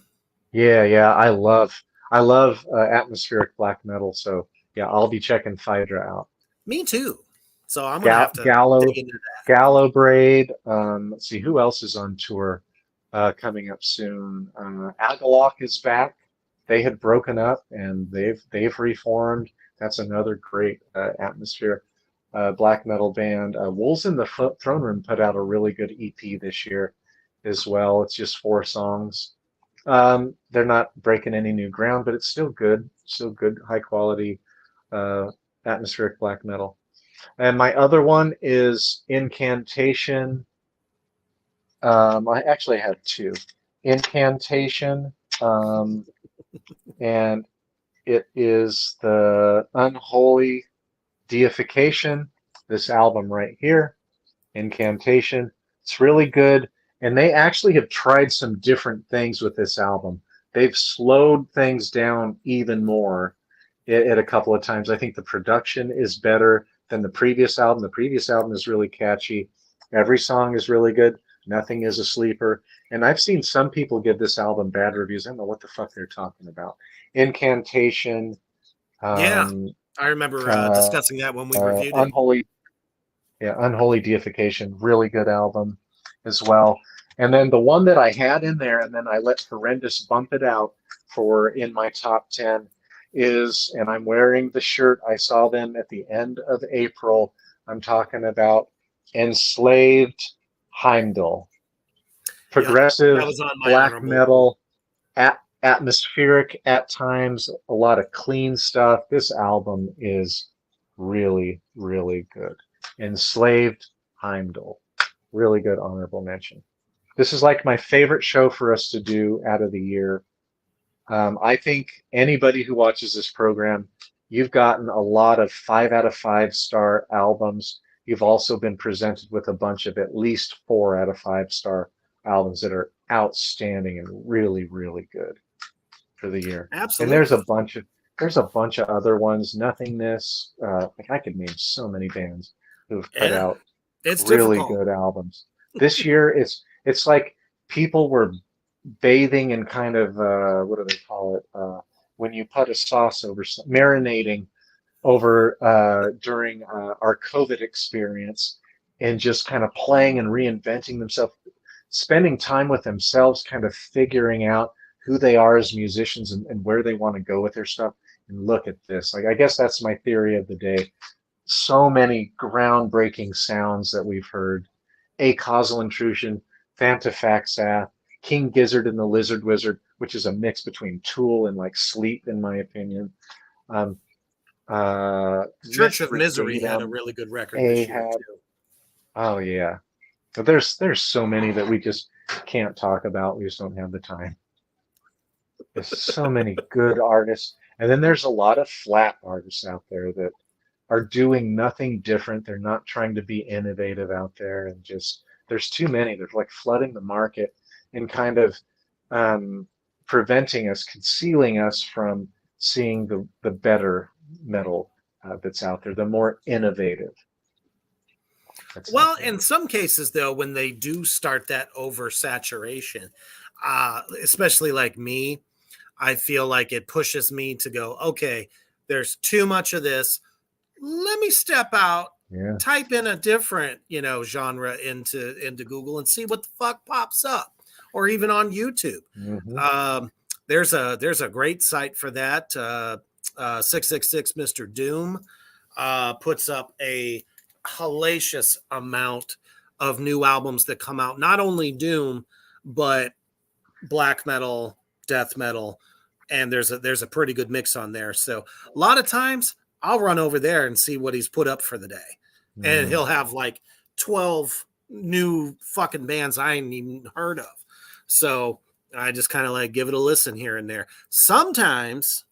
yeah. I love atmospheric black metal. So yeah, I'll be checking Phaedra out. Me too. So I'm gonna have to dig Gallo, into that. Gallo Braid. Let's see who else is on tour coming up soon. Agalok is back. They had broken up and they've reformed. That's another great atmosphere black metal band. Wolves in the Throne Room put out a really good EP this year as well. It's just 4 songs. They're not breaking any new ground, but it's still good, high quality uh, atmospheric black metal. And my other one is Incantation. I actually had 2. Incantation, um, and it is the Unholy Deification. This album right here, Incantation. It's really good. And they actually have tried some different things with this album. They've slowed things down even more at a couple of times. I think the production is better than the previous album. The previous album is really catchy. Every song is really good. Nothing is a sleeper. And I've seen some people give this album bad reviews. I don't know what the fuck they're talking about. Incantation, Yeah, um, I remember uh, discussing that when we reviewed it. Unholy, yeah, Unholy Deification, really good album as well. And then the one that I had in there, and then I let Horrendous bump it out for in my top 10 is, and I'm wearing the shirt. I saw them at the end of April. I'm talking about Enslaved Heimdall. Yep, Progressive that was on my black honorable. metal, atmospheric at times, a lot of clean stuff. This album is really, really good. Enslaved Heimdall. Really good honorable mention. This is like my favorite show for us to do out of the year. I think anybody who watches this program, you've gotten a lot of 5 out of 5 star albums. You've also been presented with a bunch of at least 4 out of 5 star albums that are outstanding and really, really good for the year. And Absolutely. there's a bunch of other ones. Nothingness. Like I could name so many bands who've put Yeah, out it's really difficult. good albums. This year, it's like people were bathing in kind of what do they call it? When you put a sauce over marinating over during our COVID experience, and just kind of playing and reinventing themselves, spending time with themselves, kind of figuring out who they are as musicians and where they want to go with their stuff. And look at this. Like I guess that's my theory of the day. So many groundbreaking sounds that we've heard. A Causal Intrusion, Fantafaxath, King Gizzard and the Lizard Wizard, which is a mix between Tool and like Sleep, in my opinion. Um, Church of Misery had a Mithridatum, really good record this year Ahab. too. Oh yeah. But there's so many that we just can't talk about. We just don't have the time. There's so many good artists. And then there's a lot of flat artists out there that are doing nothing different. They're not trying to be innovative out there, and just there's too many. They're like flooding the market and kind of um, preventing us, concealing us from seeing the better metal that's out there, the more innovative that's out Well, there. in some cases, though, when they do start that oversaturation, especially like me, I feel like it pushes me to go, okay, there's too much of this. Let me step out, Yeah. type in a different, genre into Google and see what the fuck pops up, or even on YouTube. Hmm. Um, there's a great site for that. 666 Mr. Doom puts up a hellacious amount of new albums that come out. Not only Doom, but black metal, death metal, and there's a pretty good mix on there. So a lot of times I'll run over there and see what he's put up for the day, and Hmm. he'll have like 12 new fucking bands I ain't even heard of. So I just kind of like give it a listen here and there. Sometimes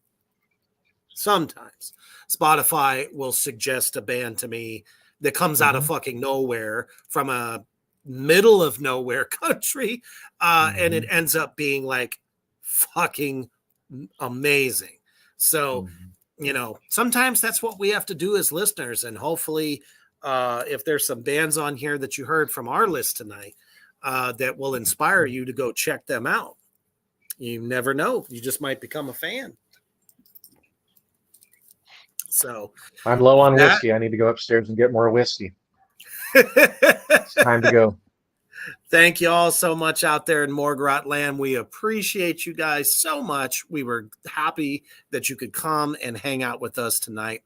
Spotify will suggest a band to me that comes out of Hmm. fucking nowhere from a middle of nowhere country, and it Hmm. ends up being like fucking amazing. So, sometimes that's what we have to do as listeners. And hopefully, if there's some bands on here that you heard from our list tonight, that will inspire you to go check them out. You never know. You just might become a fan. So I'm low on whiskey. I need to go upstairs and get more whiskey. It's time to go. Thank you all so much out there in Morgrot land. We appreciate you guys so much. We were happy that you could come and hang out with us tonight.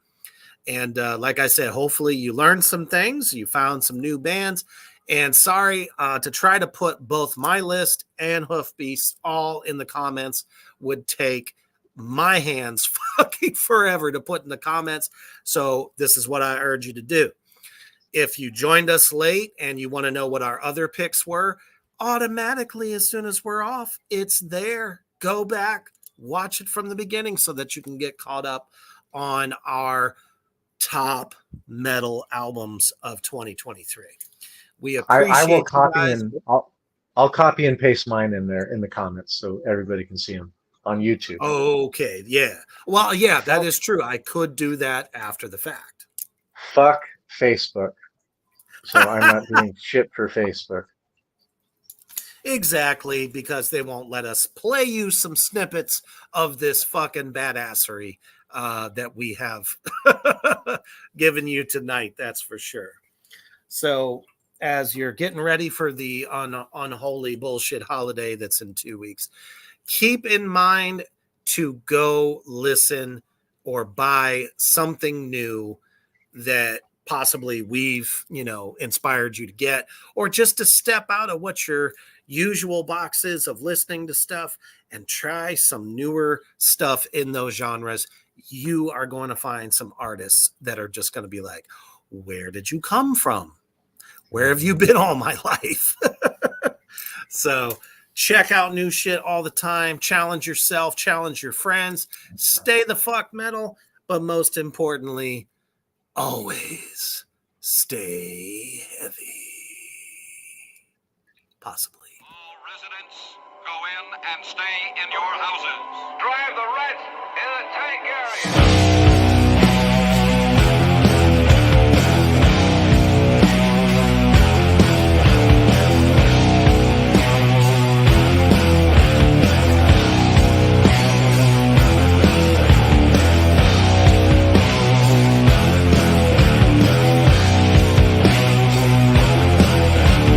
And like I said, hopefully you learned some things. You found some new bands. And sorry, to try to put both my list and Hoofbeast all in the comments would take my hands fucking forever to put in the comments. So this is what I urge you to do. If you joined us late and you want to know what our other picks were, automatically, as soon as we're off, it's there. Go back, watch it from the beginning so that you can get caught up on our top metal albums of 2023. We appreciate I will you copy guys. and I'll copy and paste mine in there in the comments so everybody can see them on YouTube. Okay, yeah. Well, yeah, that is true. I could do that after the fact. Fuck Facebook. So I'm not doing shit for Facebook. Exactly, because they won't let us play you some snippets of this fucking badassery that we have given you tonight. That's for sure. So as you're getting ready for the unholy bullshit holiday that's in 2 weeks, keep in mind to go listen or buy something new that possibly we've, inspired you to get, or just to step out of what your usual box is of listening to stuff and try some newer stuff in those genres. You are going to find some artists that are just going to be like, where did you come from? Where have you been all my life? So check out new shit all the time. Challenge yourself, challenge your friends, stay the fuck metal, but most importantly, always stay heavy. Possibly. All residents, go in and stay in your houses. Drive the rats